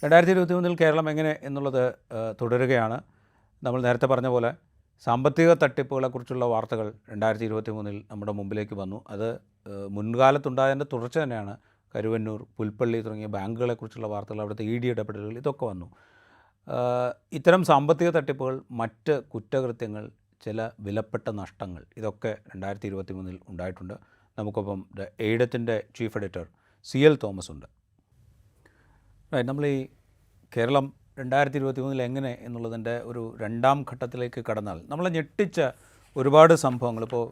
2023 കേരളം എങ്ങനെ എന്നുള്ളത് തുടരുകയാണ്. നമ്മൾ നേരത്തെ പറഞ്ഞ പോലെ സാമ്പത്തിക തട്ടിപ്പുകളെക്കുറിച്ചുള്ള വാർത്തകൾ 2023 നമ്മുടെ മുമ്പിലേക്ക് വന്നു. അത് മുൻകാലത്തുണ്ടായതിൻ്റെ തുടർച്ച തന്നെയാണ്. കരുവന്നൂർ, പുൽപ്പള്ളി തുടങ്ങിയ ബാങ്കുകളെക്കുറിച്ചുള്ള വാർത്തകൾ, അവിടുത്തെ ED ഇടപെടലുകൾ, ഇതൊക്കെ വന്നു. ഇത്തരം സാമ്പത്തിക തട്ടിപ്പുകൾ, മറ്റ് കുറ്റകൃത്യങ്ങൾ, ചില വിലപ്പെട്ട നഷ്ടങ്ങൾ, ഇതൊക്കെ 2023 ഉണ്ടായിട്ടുണ്ട്. നമുക്കൊപ്പം എയ്ഡത്തിൻ്റെ ചീഫ് എഡിറ്റർ CL തോമസ് ഉണ്ട്. നമ്മൾ ഈ കേരളം 2023 എങ്ങനെ എന്നുള്ളതിൻ്റെ ഒരു രണ്ടാം ഘട്ടത്തിലേക്ക് കടന്നാൽ നമ്മളെ ഞെട്ടിച്ച ഒരുപാട് സംഭവങ്ങൾ, ഇപ്പോൾ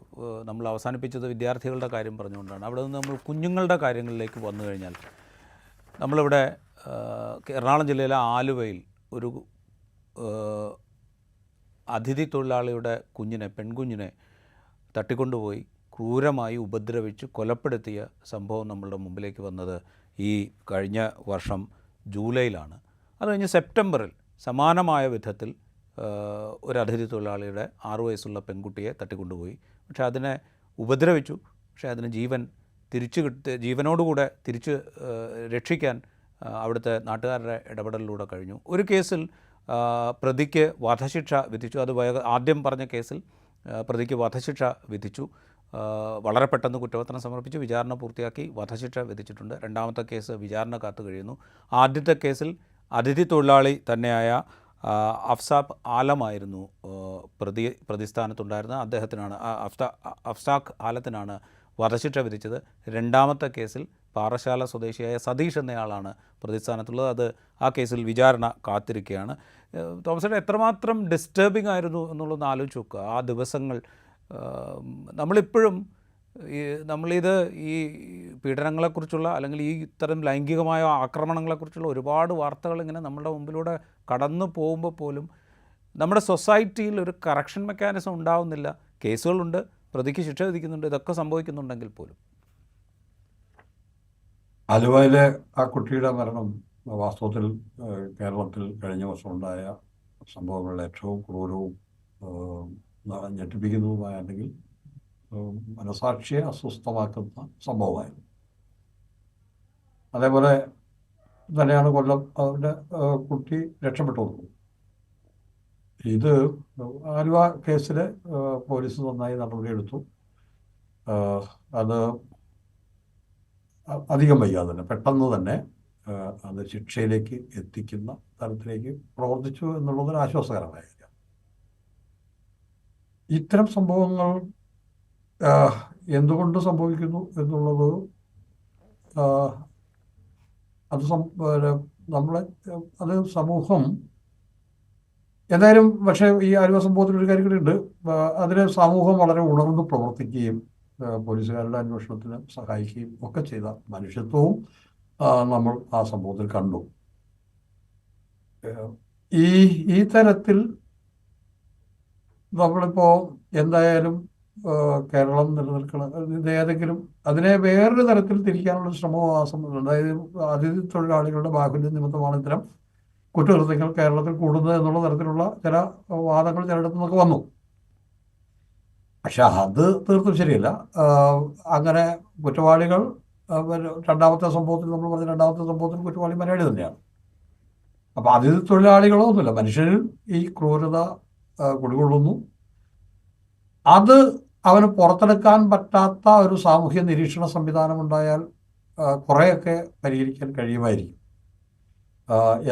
നമ്മൾ അവസാനിപ്പിച്ചത് വിദ്യാർത്ഥികളുടെ കാര്യം പറഞ്ഞുകൊണ്ടാണ്. അവിടെ നിന്ന് നമ്മൾ കുഞ്ഞുങ്ങളുടെ കാര്യങ്ങളിലേക്ക് വന്നു കഴിഞ്ഞാൽ, നമ്മളിവിടെ എറണാകുളം ജില്ലയിലെ ആലുവയിൽ ഒരു അതിഥി തൊഴിലാളിയുടെ പെൺകുഞ്ഞിനെ തട്ടിക്കൊണ്ടുപോയി ക്രൂരമായി ഉപദ്രവിച്ച് കൊലപ്പെടുത്തിയ സംഭവം നമ്മളുടെ മുമ്പിലേക്ക് വന്നത് ഈ കഴിഞ്ഞ വർഷം ജൂലൈയിലാണ്. അത് കഴിഞ്ഞ് സെപ്റ്റംബറിൽ സമാനമായ വിധത്തിൽ ഒരു അതിഥി തൊഴിലാളിയുടെ 6 വയസ്സുള്ള പെൺകുട്ടിയെ തട്ടിക്കൊണ്ടുപോയി. പക്ഷേ അതിനെ ഉപദ്രവിച്ചു. പക്ഷേ അതിന് ജീവനോടുകൂടെ തിരിച്ച് രക്ഷിക്കാൻ അവിടുത്തെ നാട്ടുകാരുടെ ഇടപെടലിലൂടെ കഴിഞ്ഞു. ഒരു കേസിൽ പ്രതിക്ക് വധശിക്ഷ വിധിച്ചു. അത് ആദ്യം പറഞ്ഞ കേസിൽ പ്രതിക്ക് വധശിക്ഷ വിധിച്ചു. വളരെ പെട്ടെന്ന് കുറ്റപത്രം സമർപ്പിച്ച് വിചാരണ പൂർത്തിയാക്കി വധശിക്ഷ വിധിച്ചിട്ടുണ്ട്. രണ്ടാമത്തെ കേസ് വിചാരണ കാത്തു കഴിയുന്നു. ആദ്യത്തെ കേസിൽ അതിഥി തൊഴിലാളി തന്നെയായ അഫ്സാഖ് ആലമായിരുന്നു പ്രതിസ്ഥാനത്തുണ്ടായിരുന്നത്. അദ്ദേഹത്തിനാണ് അഫ്സാഖ് ആലത്തിനാണ് വധശിക്ഷ വിധിച്ചത്. രണ്ടാമത്തെ കേസിൽ പാറശാല സ്വദേശിയായ സതീഷ് എന്നയാളാണ് പ്രതിസ്ഥാനത്തുള്ളത്. അത് ആ കേസിൽ വിചാരണ കാത്തിരിക്കുകയാണ്. തോമസേട്ട, എത്രമാത്രം ഡിസ്റ്റർബിംഗ് ആയിരുന്നു എന്നുള്ളതൊന്ന് ആലോചിച്ച് നോക്കുക. ആ ദിവസങ്ങൾ നമ്മളിപ്പോഴും നമ്മളിത് ഈ പീഡനങ്ങളെക്കുറിച്ചുള്ള, അല്ലെങ്കിൽ ഈ ഇത്തരം ലൈംഗികമായ ആക്രമണങ്ങളെക്കുറിച്ചുള്ള ഒരുപാട് വാർത്തകൾ ഇങ്ങനെ നമ്മുടെ മുമ്പിലൂടെ കടന്നു പോകുമ്പോൾ പോലും നമ്മുടെ സൊസൈറ്റിയിൽ ഒരു കറക്ഷൻ മെക്കാനിസം ഉണ്ടാവുന്നില്ല. കേസുകളുണ്ട്, പ്രതിക്ക് ശിക്ഷ വിധിക്കുന്നുണ്ട്, ഇതൊക്കെ സംഭവിക്കുന്നുണ്ടെങ്കിൽ പോലും. ആലുവയിലെ ആ കുട്ടിയുടെ മരണം വാസ്തവത്തിൽ കേരളത്തിൽ കഴിഞ്ഞ വർഷം ഉണ്ടായ സംഭവങ്ങളിൽ ഏറ്റവും ക്രൂരവും ഞെട്ടിപ്പിക്കുന്നതുമായ, അല്ലെങ്കിൽ മനസാക്ഷിയെ അസ്വസ്ഥമാക്കുന്ന സംഭവമായിരുന്നു. അതേപോലെ തന്നെയാണ് കൊല്ലം അവരുടെ കുട്ടി രക്ഷപ്പെട്ടു. ഇത് ആലുവ കേസിൽ പോലീസ് നന്നായി നടപടിയെടുത്തു. അത് അധികം വൈകാതെ തന്നെ, പെട്ടെന്ന് തന്നെ അത് ശിക്ഷയിലേക്ക് എത്തിക്കുന്ന തരത്തിലേക്ക് പ്രവർത്തിച്ചു എന്നുള്ളതൊരു ആശ്വാസകരമായ കാര്യം. ഇത്തരം സംഭവങ്ങൾ എന്തുകൊണ്ട് സംഭവിക്കുന്നു എന്നുള്ളത് അത് സമൂഹം എന്തായാലും, പക്ഷേ ഈ ആലുവ സംഭവത്തിലൊരു കാര്യം കൂടി ഉണ്ട്. അതിന് സമൂഹം വളരെ ഉണർന്ന് പ്രവർത്തിക്കുകയും പോലീസുകാരുടെ അന്വേഷണത്തിന് സഹായിക്കുകയും ഒക്കെ ചെയ്ത മനുഷ്യത്വവും നമ്മൾ ആ സംഭവത്തിൽ കണ്ടു. ഈ തരത്തിൽ നമ്മളിപ്പോൾ എന്തായാലും കേരളം നിലനിൽക്കണം, ഏതെങ്കിലും അതിനെ വേറൊരു തരത്തിൽ തിരിക്കാനുള്ള ശ്രമം അതായത് അതിഥി തൊഴിലാളികളുടെ ബാഹുല്യം നിമിത്തമാണ് ഇത്തരം കുറ്റകൃത്യങ്ങൾ കേരളത്തിൽ കൂടുന്നത് എന്നുള്ള തരത്തിലുള്ള ചില വാദങ്ങൾ ചിലയിടത്തു നിന്നൊക്കെ വന്നു. പക്ഷെ അത് തീർത്തും ശരിയല്ല. അങ്ങനെ കുറ്റവാളികൾ, രണ്ടാമത്തെ സംഭവത്തിൽ നമ്മൾ പറഞ്ഞ രണ്ടാമത്തെ സംഭവത്തിൽ കുറ്റവാളി മലയാളി തന്നെയാണ്. അപ്പം അതിഥി തൊഴിലാളികളോ ഒന്നുമില്ല, മനുഷ്യരിൽ ഈ ക്രൂരത കുടികൊള്ളുന്നു. അത് അവന് പുറത്തെടുക്കാൻ പറ്റാത്ത ഒരു സാമൂഹ്യ നിരീക്ഷണ സംവിധാനം ഉണ്ടായാൽ കുറേയൊക്കെ പരിഹരിക്കാൻ കഴിയുമായിരിക്കും.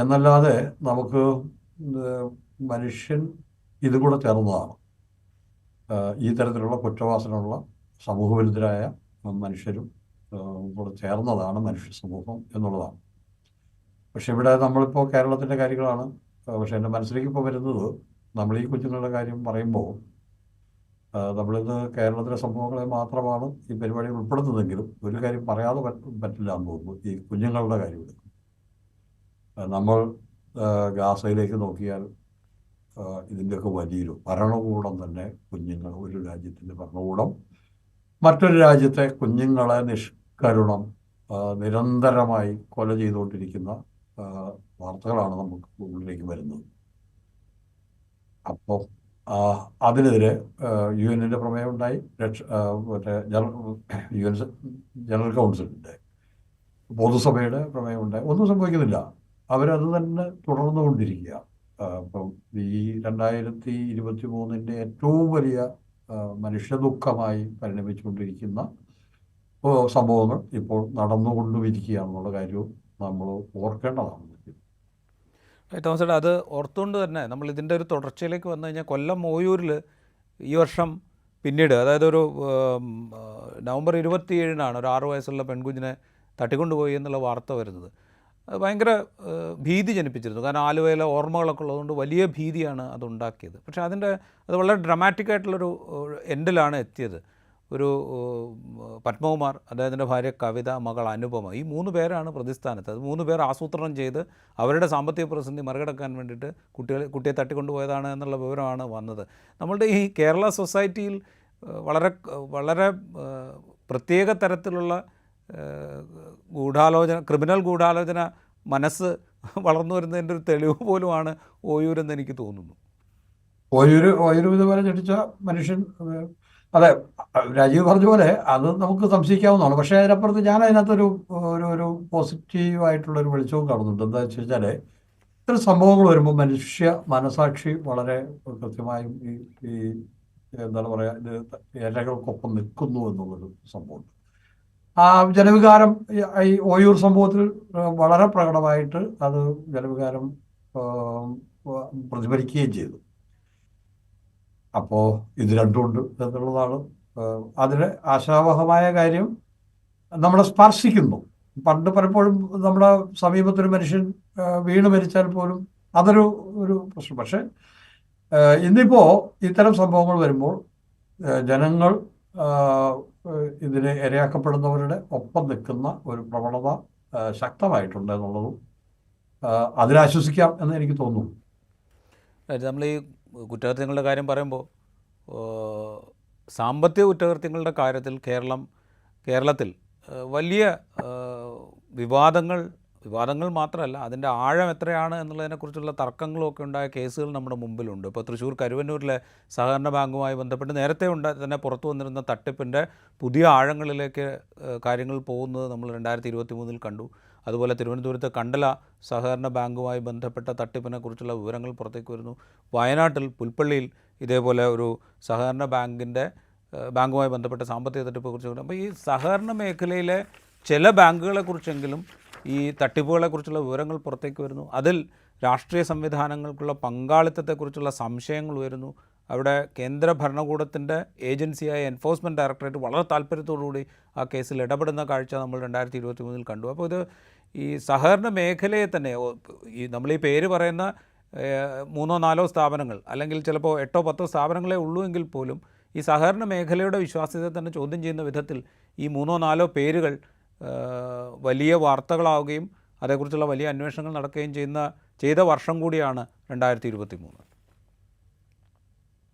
എന്നല്ലാതെ നമുക്ക് മനുഷ്യൻ ഇതുകൂടെ ചേർന്നതാണ്. ഈ തരത്തിലുള്ള കുറ്റവാസനയുള്ള സമൂഹവിരുദ്ധരായ മനുഷ്യരും കൂടെ ചേർന്നതാണ് മനുഷ്യ സമൂഹം എന്നുള്ളതാണ്. പക്ഷെ ഇവിടെ നമ്മളിപ്പോൾ കേരളത്തിൻ്റെ കാര്യങ്ങളാണ്. പക്ഷെ എൻ്റെ മനസ്സിലേക്ക് ഇപ്പോൾ വരുന്നത്, നമ്മൾ ഈ കുഞ്ഞുങ്ങളുടെ കാര്യം പറയുമ്പോൾ നമ്മളിന്ന് കേരളത്തിലെ സംഭവങ്ങളെ മാത്രമാണ് ഈ പരിപാടിയിൽ ഉൾപ്പെടുത്തുന്നതെങ്കിലും ഒരു കാര്യം പറയാതെ പറ്റില്ല എന്ന് തോന്നുന്നു. ഈ കുഞ്ഞുങ്ങളുടെ കാര്യം എടുക്കും. നമ്മൾ ഗാസയിലേക്ക് നോക്കിയാൽ ഇതിൻ്റെയൊക്കെ വലിയൊരു ഭരണകൂടം തന്നെ കുഞ്ഞുങ്ങൾ, ഒരു രാജ്യത്തിൻ്റെ ഭരണകൂടം മറ്റൊരു രാജ്യത്തെ കുഞ്ഞുങ്ങളെ നിഷ്കരുണം നിരന്തരമായി കൊല ചെയ്തുകൊണ്ടിരിക്കുന്ന വാർത്തകളാണ് നമുക്ക് മുന്നിലേക്ക് വരുന്നത്. അപ്പോൾ അതിനെതിരെ UN-ൻ്റെ പ്രമേയം ഉണ്ടായി, മറ്റേ UN ജനറൽ കൗൺസിലിൻ്റെ, പൊതുസഭയുടെ പ്രമേയം ഉണ്ടായി. ഒന്നും സംഭവിക്കുന്നില്ല. അവരത് തന്നെ തുടർന്നുകൊണ്ടിരിക്കുക. ഇപ്പം ഈ 2023 ഏറ്റവും വലിയ മനുഷ്യദുഃഖമായി പരിണമിച്ചുകൊണ്ടിരിക്കുന്ന സംഭവങ്ങൾ ഇപ്പോൾ നടന്നുകൊണ്ടുമിരിക്കുകയാണെന്നുള്ള കാര്യവും നമ്മൾ ഓർക്കേണ്ടതാണ്. തോമസ് ചേട്ടാ, അത് ഓർത്തുകൊണ്ട് തന്നെ നമ്മൾ ഇതിൻ്റെ ഒരു തുടർച്ചയിലേക്ക് വന്നു കഴിഞ്ഞാൽ കൊല്ലം ഓയൂരിൽ ഈ വർഷം പിന്നീട്, അതായത് ഒരു നവംബർ 27-നാണ് ഒരു 6 വയസ്സുള്ള പെൺകുഞ്ഞിനെ തട്ടിക്കൊണ്ടുപോയി എന്നുള്ള വാർത്ത വരുന്നത്. അത് ഭയങ്കര ഭീതി ജനിപ്പിച്ചിരുന്നു. കാരണം ആലുവയിലെ ഓർമ്മകളൊക്കെ ഉള്ളതുകൊണ്ട് വലിയ ഭീതിയാണ് അതുണ്ടാക്കിയത്. പക്ഷേ അത് വളരെ ഡ്രമാറ്റിക്കായിട്ടുള്ളൊരു എൻഡിലാണ് എത്തിയത്. ഒരു പത്മകുമാർ, അദ്ദേഹത്തിൻ്റെ ഭാര്യ കവിത, മകൾ അനുപമ, ഈ 3 പേരാണ് പ്രതിസ്ഥാനത്ത്. അത് 3 പേർ ആസൂത്രണം ചെയ്ത് അവരുടെ സാമ്പത്തിക പ്രതിസന്ധി മറികടക്കാൻ വേണ്ടിയിട്ട് കുട്ടിയെ തട്ടിക്കൊണ്ടുപോയതാണ് എന്നുള്ള വിവരമാണ് വന്നത്. നമ്മളുടെ ഈ കേരള സൊസൈറ്റിയിൽ വളരെ വളരെ പ്രത്യേക തരത്തിലുള്ള ക്രിമിനൽ ഗൂഢാലോചന മനസ്സ് വളർന്നു വരുന്നതിൻ്റെ ഒരു തെളിവ് പോലുമാണ് ഓയൂരെന്ന് എനിക്ക് തോന്നുന്നു. ഓയൂര് ഇതുപോലെ ഞെട്ടിച്ച മനുഷ്യൻ. അതെ, രാജീവ് പറഞ്ഞ പോലെ അത് നമുക്ക് സംശയിക്കാവുന്നതാണ്. പക്ഷേ അതിനപ്പുറത്ത് ഞാൻ അതിനകത്തൊരു ഒരു പോസിറ്റീവായിട്ടുള്ളൊരു വെളിച്ചവും കാണുന്നുണ്ട്. എന്താ വെച്ച് കഴിഞ്ഞാൽ, ഇത്തരം സംഭവങ്ങൾ വരുമ്പോൾ മനുഷ്യ മനസാക്ഷി വളരെ കൃത്യമായും ഈ എന്താണ് പറയുക, ഇത് ഇരകൾക്കൊപ്പം നിൽക്കുന്നു എന്നുള്ളൊരു സംഭവമുണ്ട്. ആ ജനവികാരം ഈ ഓയൂർ സംഭവത്തിൽ വളരെ പ്രകടമായിട്ട് അത് ജനവികാരം പ്രതിഫലിക്കുകയും ചെയ്തു. അപ്പോൾ ഇത് രണ്ടുമുണ്ട് എന്നുള്ളതാണ് അതിന് ആശാവഹമായ കാര്യം. നമ്മളെ സ്പർശിക്കുന്നു. പണ്ട് പലപ്പോഴും നമ്മുടെ സമീപത്തൊരു മനുഷ്യൻ വീണ് മരിച്ചാൽ പോലും അതൊരു പ്രശ്നം. പക്ഷെ ഇന്നിപ്പോൾ ഇത്തരം സംഭവങ്ങൾ വരുമ്പോൾ ജനങ്ങൾ ഇതിന് ഇരയാക്കപ്പെടുന്നവരുടെ ഒപ്പം നിൽക്കുന്ന ഒരു പ്രവണത ശക്തമായിട്ടുണ്ട് എന്നുള്ളതും അതിലാശ്വസിക്കാം എന്ന് എനിക്ക് തോന്നുന്നു. നമ്മൾ ഈ കുറ്റകൃത്യങ്ങളുടെ കാര്യം പറയുമ്പോൾ സാമ്പത്തിക കുറ്റകൃത്യങ്ങളുടെ കാര്യത്തിൽ കേരളത്തിൽ വലിയ വിവാദങ്ങൾ മാത്രമല്ല, അതിൻ്റെ ആഴം എത്രയാണ് എന്നുള്ളതിനെക്കുറിച്ചുള്ള തർക്കങ്ങളുമൊക്കെ ഉണ്ടായ കേസുകൾ നമ്മുടെ മുമ്പിലുണ്ട്. ഇപ്പോൾ തൃശ്ശൂർ കരുവന്നൂരിലെ സഹകരണ ബാങ്കുമായി ബന്ധപ്പെട്ട് നേരത്തെ തന്നെ പുറത്തു വന്നിരുന്ന തട്ടിപ്പിൻ്റെ പുതിയ ആഴങ്ങളിലേക്ക് കാര്യങ്ങൾ പോകുന്നത് നമ്മൾ 2023 കണ്ടു. അതുപോലെ തിരുവനന്തപുരത്ത് കണ്ടല സഹകരണ ബാങ്കുമായി ബന്ധപ്പെട്ട തട്ടിപ്പിനെക്കുറിച്ചുള്ള വിവരങ്ങൾ പുറത്തേക്ക് വരുന്നു. വയനാട്ടിൽ പുൽപ്പള്ളിയിൽ ഇതേപോലെ ഒരു സഹകരണ ബാങ്കുമായി ബന്ധപ്പെട്ട സാമ്പത്തിക തട്ടിപ്പെക്കുറിച്ച്. അപ്പോൾ ഈ സഹകരണ മേഖലയിലെ ചില ബാങ്കുകളെക്കുറിച്ചെങ്കിലും ഈ തട്ടിപ്പുകളെക്കുറിച്ചുള്ള വിവരങ്ങൾ പുറത്തേക്ക് വരുന്നു. അതിൽ രാഷ്ട്രീയ സംവിധാനങ്ങൾക്കുള്ള പങ്കാളിത്തത്തെക്കുറിച്ചുള്ള സംശയങ്ങൾ വരുന്നു. അവിടെ കേന്ദ്ര ഭരണകൂടത്തിൻ്റെ ഏജൻസിയായ എൻഫോഴ്സ്മെൻറ്റ് ഡയറക്ടറേറ്റ് വളരെ താല്പര്യത്തോടുകൂടി ആ കേസിൽ ഇടപെടുന്ന കാഴ്ച നമ്മൾ 2023 കണ്ടു. അപ്പോൾ ഇത് ഈ സഹകരണ മേഖലയെ തന്നെ, നമ്മൾ ഈ പേര് പറയുന്ന 3-4 സ്ഥാപനങ്ങൾ അല്ലെങ്കിൽ ചിലപ്പോൾ 8-10 സ്ഥാപനങ്ങളെ ഉള്ളൂ എങ്കിൽ പോലും ഈ സഹകരണ മേഖലയുടെ വിശ്വാസ്യതയെ തന്നെ ചോദ്യം ചെയ്യുന്ന വിധത്തിൽ ഈ 3-4 പേരുകൾ വലിയ വാർത്തകളാവുകയും അതേക്കുറിച്ചുള്ള വലിയ അന്വേഷണങ്ങൾ നടക്കുകയും ചെയ്ത വർഷം കൂടിയാണ് 2023.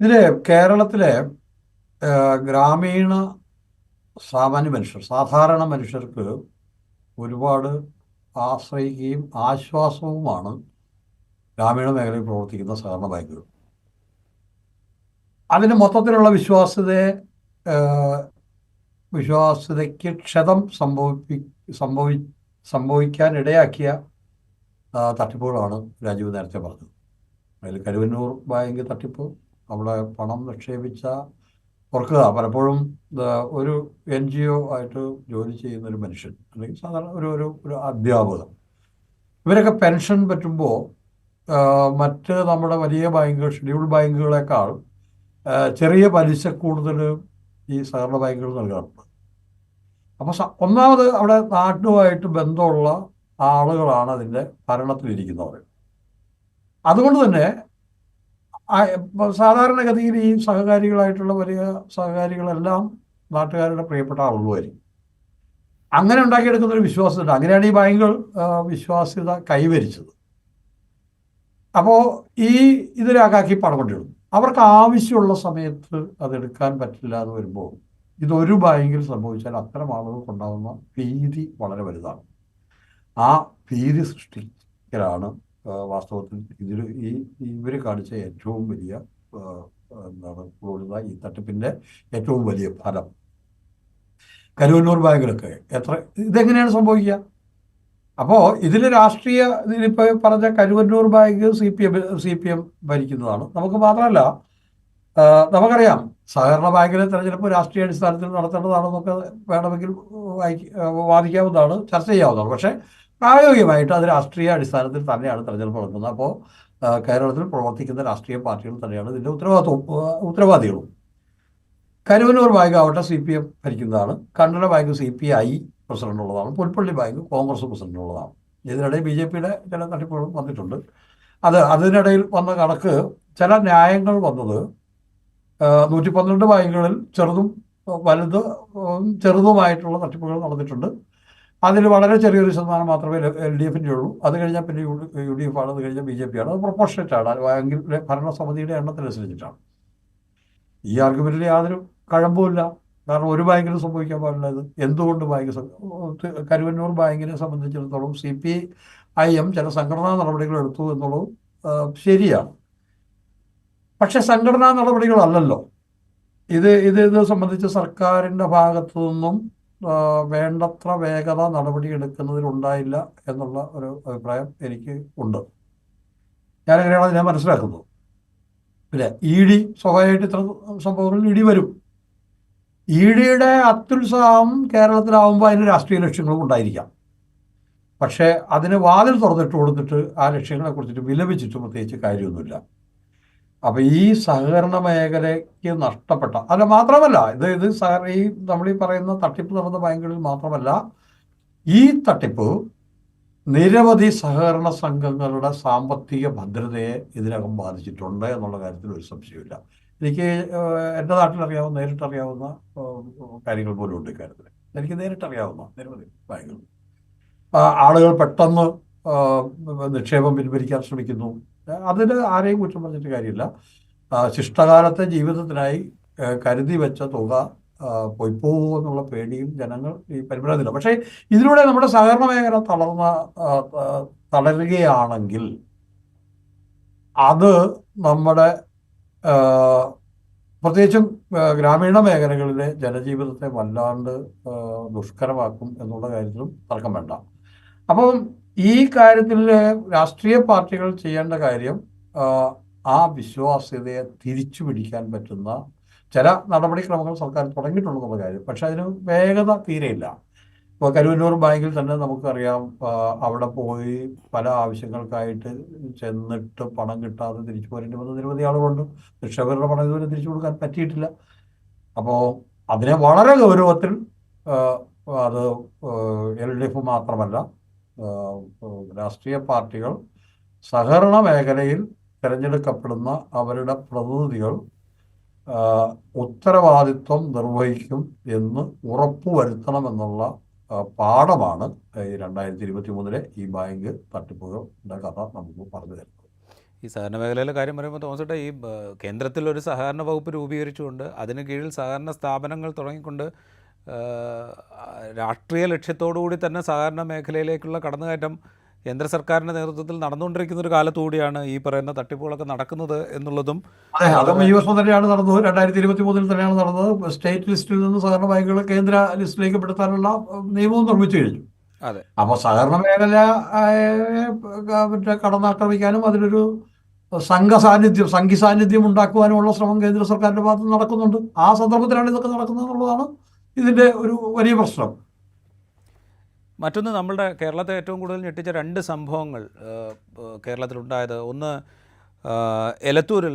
ഇതിലെ കേരളത്തിലെ ഗ്രാമീണ സാധാരണ മനുഷ്യർക്ക് ഒരുപാട് ആശ്രയിക്കുകയും ആശ്വാസവുമാണ് ഗ്രാമീണ മേഖലയിൽ പ്രവർത്തിക്കുന്ന സഹകരണ ബാങ്കുകൾ. അതിന് മൊത്തത്തിലുള്ള വിശ്വാസ്യതയ്ക്ക് ക്ഷതം സംഭവിക്കാൻ ഇടയാക്കിയ തട്ടിപ്പുകളാണ് രാജീവ് നേരത്തെ പറഞ്ഞത്. അതിൽ കരുവന്നൂർ ബാങ്ക് തട്ടിപ്പ്, അവിടെ പണം നിക്ഷേപിച്ച, ഓർക്കുക, പലപ്പോഴും ഒരു NGO ആയിട്ട് ജോലി ചെയ്യുന്നൊരു മനുഷ്യൻ അല്ലെങ്കിൽ സാധാരണ ഒരു അധ്യാപകർ, ഇവരൊക്കെ പെൻഷൻ പറ്റുമ്പോൾ മറ്റ് നമ്മുടെ വലിയ ബാങ്കുകൾ, ഷെഡ്യൂൾഡ് ബാങ്കുകളെക്കാൾ ചെറിയ പലിശ കൂടുതൽ ഈ സഹകരണ ബാങ്കുകൾ നൽകാറുണ്ട്. അപ്പോൾ ഒന്നാമത് അവിടെ നാട്ടുമായിട്ട് ബന്ധമുള്ള ആളുകളാണ് അതിൻ്റെ ഭരണത്തിലിരിക്കുന്നവർ. അതുകൊണ്ട് തന്നെ സാധാരണഗതിയിൽ ഈ സഹകാരികളായിട്ടുള്ള വലിയ സഹകാരികളെല്ലാം നാട്ടുകാരുടെ പ്രിയപ്പെട്ട ആളുകളായിരിക്കും. അങ്ങനെ ഉണ്ടാക്കിയെടുക്കുന്ന ഒരു വിശ്വാസ്യത, അങ്ങനെയാണ് ഈ ബാങ്കുകൾ വിശ്വാസ്യത കൈവരിച്ചത്. അപ്പോൾ ഇതിലാക്കി പണം കൊണ്ടിടുന്നു. അവർക്ക് ആവശ്യമുള്ള സമയത്ത് അതെടുക്കാൻ പറ്റില്ല എന്ന് വരുമ്പോൾ ഇതൊരു ബാങ്കിൽ സംഭവിച്ചാൽ അത്തരം ആളുകൾക്കുണ്ടാകുന്ന ഭീതി വളരെ വലുതാണ്. ആ ഭീതി സൃഷ്ടിക്കലാണ് വാസ്തവത്തിൽ ഇവർ കാണിച്ച ഏറ്റവും വലിയ ക്രൂരത, ഈ തട്ടിപ്പിൻ്റെ ഏറ്റവും വലിയ ഫലം. കരുവന്നൂർ ബാങ്കിലൊക്കെ ഇതെങ്ങനെയാണ് സംഭവിക്കുക? അപ്പോൾ ഇതിൽ രാഷ്ട്രീയ ഇതിലിപ്പോൾ പറഞ്ഞ Karuvannur bank C P M ഭരിക്കുന്നതാണ്. നമുക്ക് മാത്രമല്ല, ആ, നമുക്കറിയാം സഹകരണ ബാങ്കിലെ തെരഞ്ഞെടുപ്പ് രാഷ്ട്രീയ അടിസ്ഥാനത്തിൽ നടത്തേണ്ടതാണെന്നൊക്കെ വേണമെങ്കിൽ വാദിക്കാവുന്നതാണ്, ചർച്ച ചെയ്യാവുന്നതാണ്. പക്ഷേ പ്രായോഗികമായിട്ട് അത് രാഷ്ട്രീയ അടിസ്ഥാനത്തിൽ തന്നെയാണ് തെരഞ്ഞെടുപ്പ് നടക്കുന്നത്. അപ്പോൾ കേരളത്തിൽ പ്രവർത്തിക്കുന്ന രാഷ്ട്രീയ പാർട്ടികൾ തന്നെയാണ് ഇതിൻ്റെ ഉത്തരവാദികളും. കരുവന്നൂർ ബാങ്ക് ആവട്ടെ CPM ഭരിക്കുന്നതാണ്. കന്നഡ ബാങ്ക് CPI പ്രസിഡന്റുള്ളതാണ്. പുൽപ്പള്ളി ബാങ്ക് കോൺഗ്രസ് പ്രസിഡന്റുള്ളതാണ്. ഇതിനിടെ BJPയുടെ ചില തട്ടിപ്പുകളും വന്നിട്ടുണ്ട്. അതിനിടയിൽ വന്ന കണക്ക് ചില ന്യായങ്ങൾ വന്നത് 112 ബാങ്കുകളിൽ ചെറുതുമായിട്ടുള്ള തട്ടിപ്പുകൾ നടന്നിട്ടുണ്ട്. അതിൽ വളരെ ചെറിയൊരു ശതമാനം മാത്രമേ LDFന്റെ ഉള്ളൂ. അത് കഴിഞ്ഞാൽ പിന്നെ UDF ആണ്, അത് കഴിഞ്ഞാൽ BJP ആണ്. അത് പ്രൊപ്പോർഷനേറ്റ് ആണ്, ബാങ്കിലെ ഭരണസമിതിയുടെ എണ്ണത്തിനനുസരിച്ചിട്ടാണ്. ഈ ആർഗ്യുമെന്റിൽ യാതൊരു കഴമ്പുമില്ല. കാരണം ഒരു ബാങ്കിലും സംഭവിക്കാൻ പാടില്ല. ഇത് എന്തുകൊണ്ട് കരുവന്നൂർ ബാങ്കിനെ സംബന്ധിച്ചിടത്തോളം CPIM ചില സംഘടനാ നടപടികൾ എടുത്തു എന്നുള്ളത് ശരിയാണ്. പക്ഷെ സംഘടനാ നടപടികളല്ലല്ലോ ഇത് സംബന്ധിച്ച് സർക്കാരിൻ്റെ ഭാഗത്തു നിന്നും വേണ്ടത്ര വേഗത നടപടി എടുക്കുന്നതിലുണ്ടായില്ല എന്നുള്ള ഒരു അഭിപ്രായം എനിക്ക് ഉണ്ട്. ഞാനെങ്ങനെയാണ് അതിനെ മനസ്സിലാക്കുന്നത്. പിന്നെ ED സ്വാഭാവികമായിട്ട് ഇത്ര സംഭവങ്ങളിൽ ED വരും. EDയുടെ അത്യുത്സാഹം കേരളത്തിലാവുമ്പോൾ അതിന് രാഷ്ട്രീയ ലക്ഷ്യങ്ങളും ഉണ്ടായിരിക്കാം. പക്ഷേ അതിന് വാതിൽ തുറന്നിട്ട് കൊടുത്തിട്ട് ആ ലക്ഷ്യങ്ങളെ കുറിച്ചിട്ട് വിലപിച്ചിട്ട് പ്രത്യേകിച്ച് കാര്യമൊന്നുമില്ല. അപ്പോൾ ഈ സഹകരണ മേഖലയ്ക്ക് നഷ്ടപ്പെട്ട അല്ല, മാത്രമല്ല ഇത് ഈ നമ്മൾ ഈ പറയുന്ന തട്ടിപ്പ് നടന്ന ബാങ്കുകളിൽ മാത്രമല്ല, ഈ തട്ടിപ്പ് നിരവധി സഹകരണ സംഘങ്ങളുടെ സാമ്പത്തിക ഭദ്രതയെ ഇതിനകം ബാധിച്ചിട്ടുണ്ട് എന്നുള്ള കാര്യത്തിൽ ഒരു സംശയമില്ല. എനിക്ക് എൻ്റെ നാട്ടിലറിയാവുന്ന നേരിട്ടറിയാവുന്ന കാര്യങ്ങൾ പോലും ഉണ്ട് ഇക്കാര്യത്തിൽ. എനിക്ക് നേരിട്ടറിയാവുന്ന നിരവധി ബാങ്കുകൾ ആളുകൾ പെട്ടെന്ന് നിക്ഷേപം പിൻവലിക്കാൻ ശ്രമിക്കുന്നു. അതിന് ആരെയും കുറ്റം പറഞ്ഞിട്ട് കാര്യമില്ല. ശിഷ്ടകാലത്തെ ജീവിതത്തിനായി കരുതി വെച്ച തുക പോയിപ്പോകുമോ എന്നുള്ള പേടിയും ജനങ്ങൾ ഈ പരിഭ്രാന്തില്ല. പക്ഷേ ഇതിലൂടെ നമ്മുടെ സഹകരണ മേഖല തളരുകയാണെങ്കിൽ അത് നമ്മുടെ പ്രത്യേകിച്ചും ഗ്രാമീണ മേഖലകളിലെ ജനജീവിതത്തെ വല്ലാണ്ട് ദുഷ്കരമാക്കും എന്നുള്ള കാര്യത്തിലും തർക്കം വേണ്ട. അപ്പം ഈ കാര്യത്തിൽ രാഷ്ട്രീയ പാർട്ടികൾ ചെയ്യേണ്ട കാര്യം ആ വിശ്വാസ്യതയെ തിരിച്ചു പിടിക്കാൻ പറ്റുന്ന ചില നടപടിക്രമങ്ങൾ സർക്കാർ തുടങ്ങിയിട്ടുണ്ടെന്നുള്ള കാര്യം. പക്ഷെ അതിന് വേഗത തീരെയില്ല. ഇപ്പോൾ കരുവന്നൂർ ബാങ്കിൽ തന്നെ നമുക്കറിയാം, അവിടെ പോയി പല ആവശ്യങ്ങൾക്കായിട്ട് ചെന്നിട്ട് പണം കിട്ടാതെ തിരിച്ചു പോരേണ്ടി വന്ന നിരവധി ആളുകളുണ്ട്. നിക്ഷേപകരുടെ പണം ഇതുവരെ തിരിച്ചു കൊടുക്കാൻ പറ്റിയിട്ടില്ല. അപ്പോൾ അതിനെ വളരെ ഗൗരവത്തിൽ അത് LDF മാത്രമല്ല, രാഷ്ട്രീയ പാർട്ടികൾ സഹകരണ മേഖലയിൽ തിരഞ്ഞെടുക്കപ്പെടുന്ന അവരുടെ പ്രതിനിധികൾ ഉത്തരവാദിത്വം നിർവഹിക്കും എന്ന് ഉറപ്പുവരുത്തണമെന്നുള്ള പാഠമാണ് ഈ 2023 ഈ ബാങ്ക് തട്ടിപ്പുകളുടെ കഥ നമുക്ക് പറഞ്ഞു തരുന്നത്. ഈ സഹകരണ മേഖലയിലെ കാര്യം പറയുമ്പോൾ തോമസേട്ടാ, ഈ കേന്ദ്രത്തിലൊരു സഹകരണ വകുപ്പ് രൂപീകരിച്ചുകൊണ്ട് അതിന് കീഴിൽ സഹകരണ സ്ഥാപനങ്ങൾ തുടങ്ങിക്കൊണ്ട് രാഷ്ട്രീയ ലക്ഷ്യത്തോടുകൂടി തന്നെ സഹകരണ മേഖലയിലേക്കുള്ള കടന്നുകയറ്റം കേന്ദ്ര സർക്കാരിൻ്റെ നേതൃത്വത്തിൽ നടന്നുകൊണ്ടിരിക്കുന്ന ഒരു കാലത്തുകൂടിയാണ് ഈ പറയുന്ന തട്ടിപ്പുകളൊക്കെ നടക്കുന്നത് എന്നുള്ളതും. അതെ, അതും ഈ വർഷം തന്നെയാണ് നടന്നത്. 2023 തന്നെയാണ് നടന്നത്. സ്റ്റേറ്റ് ലിസ്റ്റിൽ നിന്ന് സഹകരണ ബാങ്കുകൾ കേന്ദ്ര ലിസ്റ്റിലേക്ക് പെടുത്താനുള്ള നിയമവും നിർമ്മിച്ചു കഴിഞ്ഞു. അതെ. അപ്പോൾ സഹകരണ മേഖല കടന്നാക്രമിക്കാനും അതിലൊരു സംഘി സാന്നിധ്യം ഉണ്ടാക്കുവാനുമുള്ള ശ്രമം കേന്ദ്ര സർക്കാരിന്റെ ഭാഗത്ത് നടക്കുന്നുണ്ട്. ആ സന്ദർഭത്തിലാണ് ഇതൊക്കെ നടക്കുന്നത് എന്നുള്ളതാണ് ഇതിന്റെ ഒരു വലിയ പ്രശ്നം. മറ്റൊന്ന്, നമ്മളുടെ കേരളത്തെ ഏറ്റവും കൂടുതൽ ഞെട്ടിച്ച 2 സംഭവങ്ങൾ കേരളത്തിലുണ്ടായത്. ഒന്ന്, എലത്തൂരിൽ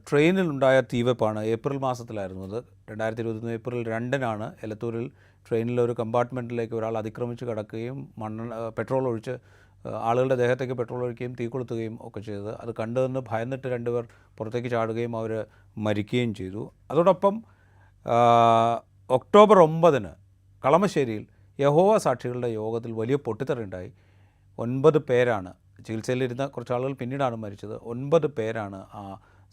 ട്രെയിനിലുണ്ടായ തീവെപ്പാണ്. ഏപ്രിൽ മാസത്തിലായിരുന്നു അത്. 2021 ഏപ്രിൽ 2-നാണ് എലത്തൂരിൽ ട്രെയിനിലൊരു കമ്പാർട്ട്മെൻറ്റിലേക്ക് ഒരാൾ അതിക്രമിച്ച് കിടക്കുകയും പെട്രോൾ ഒഴിച്ച് ആളുകളുടെ ദേഹത്തേക്ക് പെട്രോൾ ഒഴിക്കുകയും തീ കൊളുത്തുകയും ഒക്കെ ചെയ്തത്. അത് കണ്ടുനിന്ന് ഭയന്നിട്ട് 2 പേർ പുറത്തേക്ക് ചാടുകയും അവർ മരിക്കുകയും ചെയ്തു. അതോടൊപ്പം ഒക്ടോബർ 9-ന് കളമശ്ശേരിയിൽ യഹോവ സാക്ഷികളുടെ യോഗത്തിൽ വലിയ പൊട്ടിത്തെറിയുണ്ടായി. 9 പേരാണ് ചികിത്സയിലിരുന്ന കുറച്ച് ആളുകൾ പിന്നീടാണ് മരിച്ചത്. 9 പേരാണ് ആ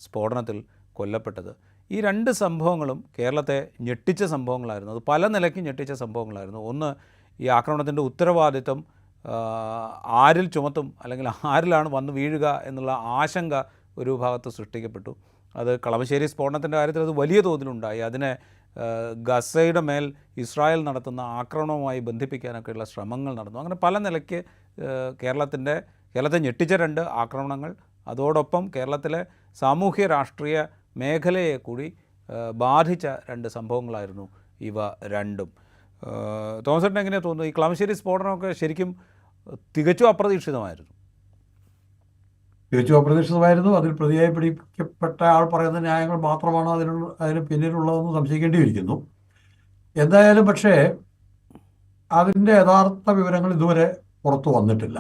സ്ഫോടനത്തിൽ കൊല്ലപ്പെട്ടത്. ഈ 2 സംഭവങ്ങളും കേരളത്തെ ഞെട്ടിച്ച സംഭവങ്ങളായിരുന്നു. അത് പല നിലയ്ക്ക് ഞെട്ടിച്ച സംഭവങ്ങളായിരുന്നു. ഒന്ന്, ഈ ആക്രമണത്തിൻ്റെ ഉത്തരവാദിത്വം ആരിൽ ചുമത്തും, അല്ലെങ്കിൽ ആരിലാണ് വന്ന് വീഴുക എന്നുള്ള ആശങ്ക ഒരു ഭാഗത്ത് സൃഷ്ടിക്കപ്പെട്ടു. അത് കളമശ്ശേരി സ്ഫോടനത്തിൻ്റെ കാര്യത്തിൽ അത് വലിയ തോതിലുണ്ടായി. അതിനെ ഗസയുടെ മേൽ ഇസ്രായേൽ നടത്തുന്ന ആക്രമണവുമായി ബന്ധിപ്പിക്കാനൊക്കെയുള്ള ശ്രമങ്ങൾ നടന്നു. അങ്ങനെ പല നിലയ്ക്ക് കേരളത്തെ ഞെട്ടിച്ച 2 ആക്രമണങ്ങൾ, അതോടൊപ്പം കേരളത്തിലെ സാമൂഹ്യ രാഷ്ട്രീയ മേഖലയെ കൂടി ബാധിച്ച 2 സംഭവങ്ങളായിരുന്നു ഇവ രണ്ടും. തോമസ് ചേട്ടന് എങ്ങനെയാണ് തോന്നുന്നത്? ഈ കളമശ്ശേരി സ്ഫോടനമൊക്കെ ശരിക്കും തികച്ചും അപ്രതീക്ഷിതമായിരുന്നു. തികച്ചും അപ്രതീക്ഷിതമായിരുന്നു. അതിൽ പ്രതിയായി പിടിക്കപ്പെട്ട ആൾ പറയുന്ന ന്യായങ്ങൾ മാത്രമാണ് അതിന് പിന്നിലുള്ളതെന്ന് സംശയിക്കേണ്ടിയിരിക്കുന്നു. എന്തായാലും പക്ഷേ അതിൻ്റെ യഥാർത്ഥ വിവരങ്ങൾ ഇതുവരെ പുറത്തു വന്നിട്ടില്ല.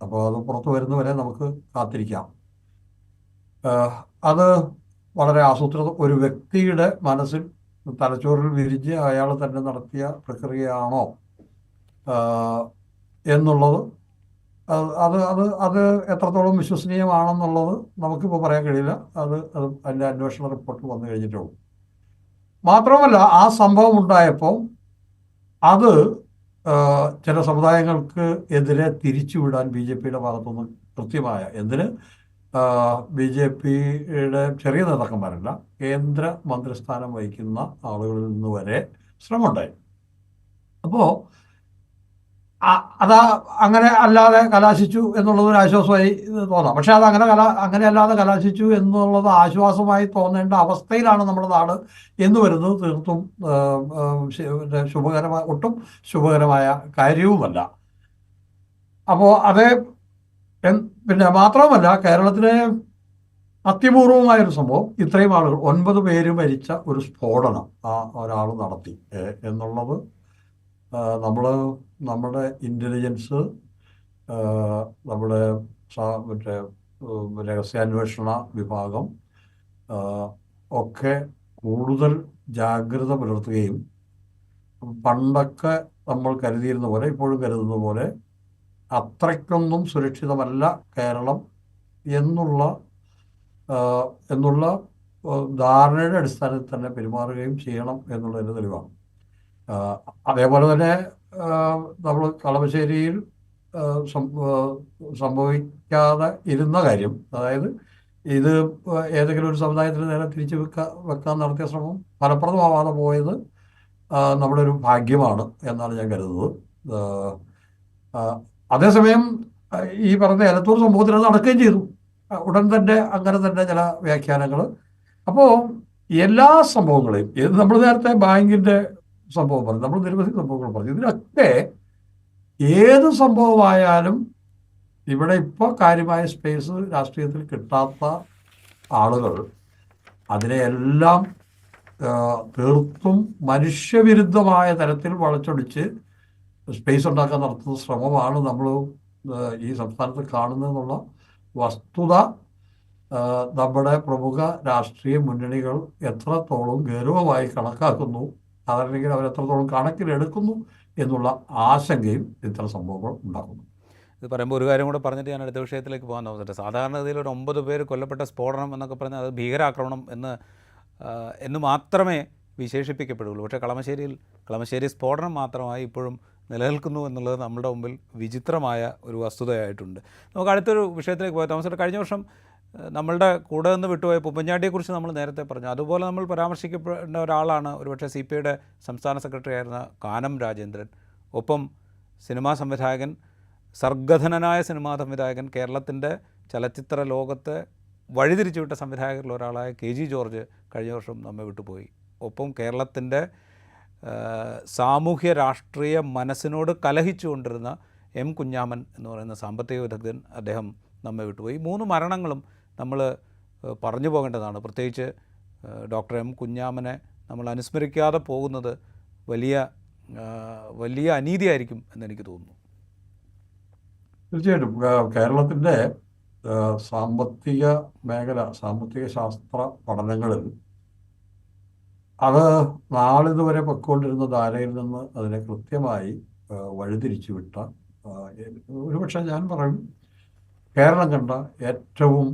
അപ്പോൾ അത് പുറത്തു വരുന്നവരെ നമുക്ക് കാത്തിരിക്കാം. അത് വളരെ ആസൂത്രിതം, ഒരു വ്യക്തിയുടെ മനസ്സിൽ തലച്ചോറിൽ വിരിഞ്ഞ് അയാൾ തന്നെ നടത്തിയ പ്രക്രിയയാണോ എന്നുള്ളത്, അത് അത് അത് എത്രത്തോളം വിശ്വസനീയമാണെന്നുള്ളത് നമുക്കിപ്പോൾ പറയാൻ കഴിയില്ല. അതിൻ്റെ അന്വേഷണ റിപ്പോർട്ട് വന്നു കഴിഞ്ഞിട്ടുള്ളൂ. മാത്രമല്ല, ആ സംഭവം ഉണ്ടായപ്പോൾ അത് ചില സമുദായങ്ങൾക്ക് എതിരെ തിരിച്ചുവിടാൻ BJPയുടെ ഭാഗത്തുനിന്ന് കൃത്യമായ, BJPയുടെ ചെറിയ നേതാക്കന്മാരല്ല, കേന്ദ്ര മന്ത്രിസ്ഥാനം വഹിക്കുന്ന ആളുകളിൽ നിന്ന് വരെ ശ്രമമുണ്ടായി. അപ്പോൾ അത് അങ്ങനെ അല്ലാതെ കലാശിച്ചു എന്നുള്ളതൊരു ആശ്വാസമായി തോന്നാം. പക്ഷെ അത് അങ്ങനെ അല്ലാതെ കലാശിച്ചു എന്നുള്ളത് ആശ്വാസമായി തോന്നേണ്ട അവസ്ഥയിലാണ് നമ്മുടെ നാട് എന്ന് വരുന്നത് തീർത്തും ഒട്ടും ശുഭകരമായ കാര്യവുമല്ല. അപ്പോൾ പിന്നെ മാത്രവുമല്ല, കേരളത്തിലെ അത്യപൂർവമായൊരു സംഭവം, ഇത്രയും ആളുകൾ 9 പേര് മരിച്ച ഒരു സ്ഫോടനം ഒരാൾ നടത്തി എന്നുള്ളത് നമ്മുടെ ഇൻ്റലിജൻസ്, നമ്മുടെ മറ്റേ രഹസ്യാന്വേഷണ വിഭാഗം ഒക്കെ കൂടുതൽ ജാഗ്രത പുലർത്തുകയും പണ്ടൊക്കെ നമ്മൾ കരുതിയിരുന്ന പോലെ, ഇപ്പോഴും കരുതുന്ന പോലെ അത്രയ്ക്കൊന്നും സുരക്ഷിതമല്ല കേരളം എന്നുള്ള ധാരണയുടെ അടിസ്ഥാനത്തിൽ തന്നെ പെരുമാറുകയും ചെയ്യണം എന്നുള്ളതിൻ്റെ തെളിവാണ്. അതേപോലെ തന്നെ നമ്മൾ കളമശ്ശേരിയിൽ സംഭവിക്കാതെ ഇരുന്ന കാര്യം, അതായത് ഇത് ഏതെങ്കിലും ഒരു സമുദായത്തിന് നേരെ തിരിച്ചു വെക്കാൻ നടത്തിയ ശ്രമം ഫലപ്രദമാവാതെ പോയത് നമ്മുടെ ഒരു ഭാഗ്യമാണ് എന്നാണ് ഞാൻ കരുതുന്നത്. അതേസമയം ഈ പറഞ്ഞ എലത്തൂർ സംഭവത്തിൽ അത് നടക്കുകയും ചെയ്തു ഉടൻ തന്നെ, അങ്ങനെ തന്നെ ചില വ്യാഖ്യാനങ്ങൾ. അപ്പോൾ എല്ലാ സംഭവങ്ങളെയും, ഇത് നമ്മൾ നേരത്തെ ബാങ്കിൻ്റെ സംഭവം പറഞ്ഞു, നമ്മൾ നിരവധി സംഭവങ്ങൾ പറഞ്ഞു. ഇതിലൊക്കെ ഏത് സംഭവമായാലും ഇവിടെ ഇപ്പോൾ കാര്യമായ സ്പേസ് രാഷ്ട്രീയത്തിൽ കിട്ടാത്ത ആളുകൾ അതിനെയെല്ലാം തീർത്തും മനുഷ്യവിരുദ്ധമായ തരത്തിൽ വളച്ചൊടിച്ച് സ്പേസ് ഉണ്ടാക്കാൻ നടത്തുന്ന ശ്രമമാണ് നമ്മൾ ഈ സംസ്ഥാനത്ത് കാണുന്നതെന്നുള്ള വസ്തുത നമ്മുടെ പ്രമുഖ രാഷ്ട്രീയ മുന്നണികൾ എത്രത്തോളം ഗൗരവമായി കണക്കാക്കുന്നു, അതല്ലെങ്കിൽ അവരെത്രത്തോളം കണക്കിലെടുക്കുന്നു എന്നുള്ള ആശങ്കയും ഇത്തരം സംഭവങ്ങൾ ഉണ്ടാക്കുന്നു. ഇത് പറയുമ്പോൾ ഒരു കാര്യം കൂടെ പറഞ്ഞിട്ട് ഞാൻ അടുത്ത വിഷയത്തിലേക്ക് പോകാൻ തോന്നുന്നുണ്ട്. സാധാരണഗതിയിൽ ഒരു 9 പേര് കൊല്ലപ്പെട്ട സ്ഫോടനം എന്നൊക്കെ പറഞ്ഞാൽ അത് ഭീകരാക്രമണം എന്ന് മാത്രമേ വിശേഷിപ്പിക്കപ്പെടുകയുള്ളൂ. പക്ഷേ കളമശ്ശേരി സ്ഫോടനം മാത്രമായി ഇപ്പോഴും നിലനിൽക്കുന്നു എന്നുള്ളത് നമ്മുടെ മുമ്പിൽ വിചിത്രമായ ഒരു വസ്തുതയായിട്ടുണ്ട്. നമുക്ക് അടുത്തൊരു വിഷയത്തിലേക്ക് പോകാം. തോമസ്, കഴിഞ്ഞ വർഷം നമ്മളുടെ കൂടെ നിന്ന് വിട്ടുപോയ ഉമ്മൻചാണ്ടിയെക്കുറിച്ച് നമ്മൾ നേരത്തെ പറഞ്ഞു. അതുപോലെ നമ്മൾ പരാമർശിക്കപ്പെടേണ്ട ഒരാളാണ് ഒരുപക്ഷെ CPIയുടെ സംസ്ഥാന സെക്രട്ടറി ആയിരുന്ന കാനം രാജേന്ദ്രൻ. ഒപ്പം സിനിമാ സംവിധായകൻ, സർഗധനനായ സിനിമാ സംവിധായകൻ, കേരളത്തിൻ്റെ ചലച്ചിത്ര ലോകത്തെ വഴിതിരിച്ചുവിട്ട സംവിധായകരിൽ ഒരാളായ KG ജോർജ് കഴിഞ്ഞ വർഷം നമ്മെ വിട്ടുപോയി. ഒപ്പം കേരളത്തിൻ്റെ സാമൂഹ്യ രാഷ്ട്രീയ മനസ്സിനോട് കലഹിച്ചുകൊണ്ടിരുന്ന M കുഞ്ഞാമൻ എന്ന് പറയുന്ന സാമ്പത്തിക വിദഗ്ധൻ, അദ്ദേഹം നമ്മെ വിട്ടുപോയി. 3 മരണങ്ങളും നമ്മൾ പറഞ്ഞു പോകേണ്ടതാണ്. പ്രത്യേകിച്ച് ഡോക്ടർ M കുഞ്ഞാമനെ നമ്മൾ അനുസ്മരിക്കാതെ പോകുന്നത് വലിയ അനീതിയായിരിക്കും എന്നെനിക്ക് തോന്നുന്നു. തീർച്ചയായിട്ടും കേരളത്തിൻ്റെ സാമ്പത്തിക മേഖല, സാമ്പത്തിക ശാസ്ത്ര പഠനങ്ങളിൽ അത് നാളിതുവരെ പൊയ്ക്കൊണ്ടിരുന്ന ധാരയിൽ നിന്ന് അതിനെ കൃത്യമായി വഴിതിരിച്ചു വിട്ട, ഒരുപക്ഷെ ഞാൻ പറയും കേരളം കണ്ട ഏറ്റവും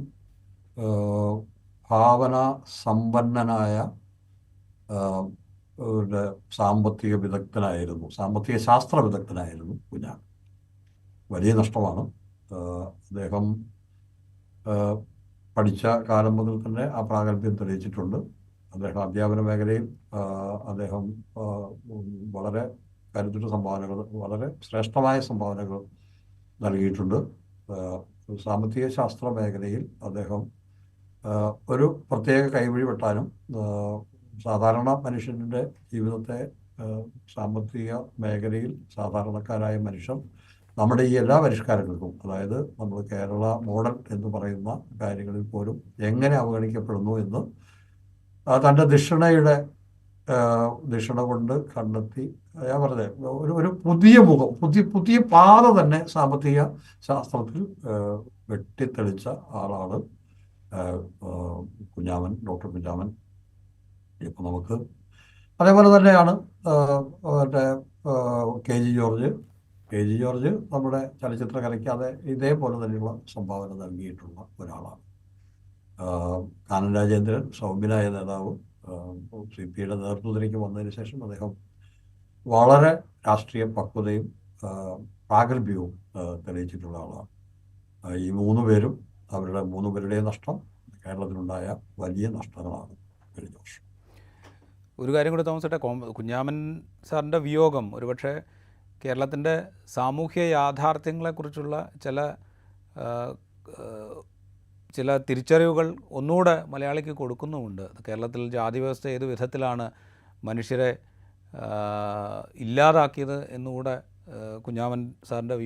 ഭാവന സമ്പന്നനായ സാമ്പത്തിക വിദഗ്ധനായിരുന്നു, സാമ്പത്തിക ശാസ്ത്ര വിദഗ്ധനായിരുന്നു കുഞ്ഞാൻ. വലിയ നഷ്ടമാണ്. അദ്ദേഹം പഠിച്ച കാലം മുതൽ തന്നെ ആ പ്രാഗൽഭ്യം തെളിയിച്ചിട്ടുണ്ട്. അദ്ദേഹം അധ്യാപന മേഖലയിൽ അദ്ദേഹം ആ, വളരെ കരുത്തുറ്റ സംഭാവനകൾ, വളരെ ശ്രേഷ്ഠമായ സംഭാവനകൾ നൽകിയിട്ടുണ്ട്. ആ, സാമ്പത്തിക ശാസ്ത്ര മേഖലയിൽ അദ്ദേഹം ഒരു പ്രത്യേക കൈവഴി വെട്ടാനും സാധാരണ മനുഷ്യൻ്റെ ജീവിതത്തെ സാമ്പത്തിക മേഖലയിൽ സാധാരണക്കാരായ മനുഷ്യർ നമ്മുടെ ഈ എല്ലാ പരിഷ്കാരങ്ങൾക്കും, അതായത് നമ്മൾ കേരള മോഡൽ എന്ന് പറയുന്ന കാര്യങ്ങളിൽ പോലും എങ്ങനെ അവഗണിക്കപ്പെടുന്നു എന്ന് തൻ്റെ ദിഷണ കൊണ്ട് കണ്ടെത്തി, ഞാൻ പറഞ്ഞത് ഒരു പുതിയ മുഖം, പുതിയ പാത തന്നെ സാമ്പത്തിക ശാസ്ത്രത്തിൽ വെട്ടിത്തെളിച്ച ആളാണ് കുഞ്ഞാമൻ, ഡോക്ടർ കുഞ്ഞാമൻ. ഇപ്പം നമുക്ക് അതേപോലെ തന്നെയാണ് മറ്റേ കെ ജി ജോർജ് നമ്മുടെ ചലച്ചിത്ര കലയ്ക്ക് ഇതേപോലെ തന്നെയുള്ള സംഭാവന നൽകിയിട്ടുള്ള ഒരാളാണ്. കാനൻ രാജേന്ദ്രൻ സൗമ്യനായ നേതാവ്, CPIയുടെ നേതൃത്വത്തിലേക്ക് വന്നതിന് ശേഷം അദ്ദേഹം വളരെ രാഷ്ട്രീയ പക്വതയും പ്രാഗൽഭ്യവും തെളിയിച്ചിട്ടുള്ള ആളാണ്. ഈ മൂന്ന് പേരുടെയും നഷ്ടം കേരളത്തിലുണ്ടായ വലിയ നഷ്ടങ്ങളാണ് കഴിഞ്ഞ വർഷം. ഒരു കാര്യം കൂടി തോമസേട്ടെ, കുഞ്ഞാമൻ സാറിൻ്റെ വിയോഗം ഒരുപക്ഷെ കേരളത്തിൻ്റെ സാമൂഹ്യ യാഥാർത്ഥ്യങ്ങളെക്കുറിച്ചുള്ള ചില തിരിച്ചറിവുകൾ ഒന്നുകൂടെ മലയാളിക്ക് കൊടുക്കുന്നുമുണ്ട്. കേരളത്തിൽ ജാതി വ്യവസ്ഥ ഏത് വിധത്തിലാണ് മനുഷ്യരെ ഇല്ലാതാക്കിയത് എന്നുകൂടെ കുഞ്ഞാമൻ സാറിൻ്റെ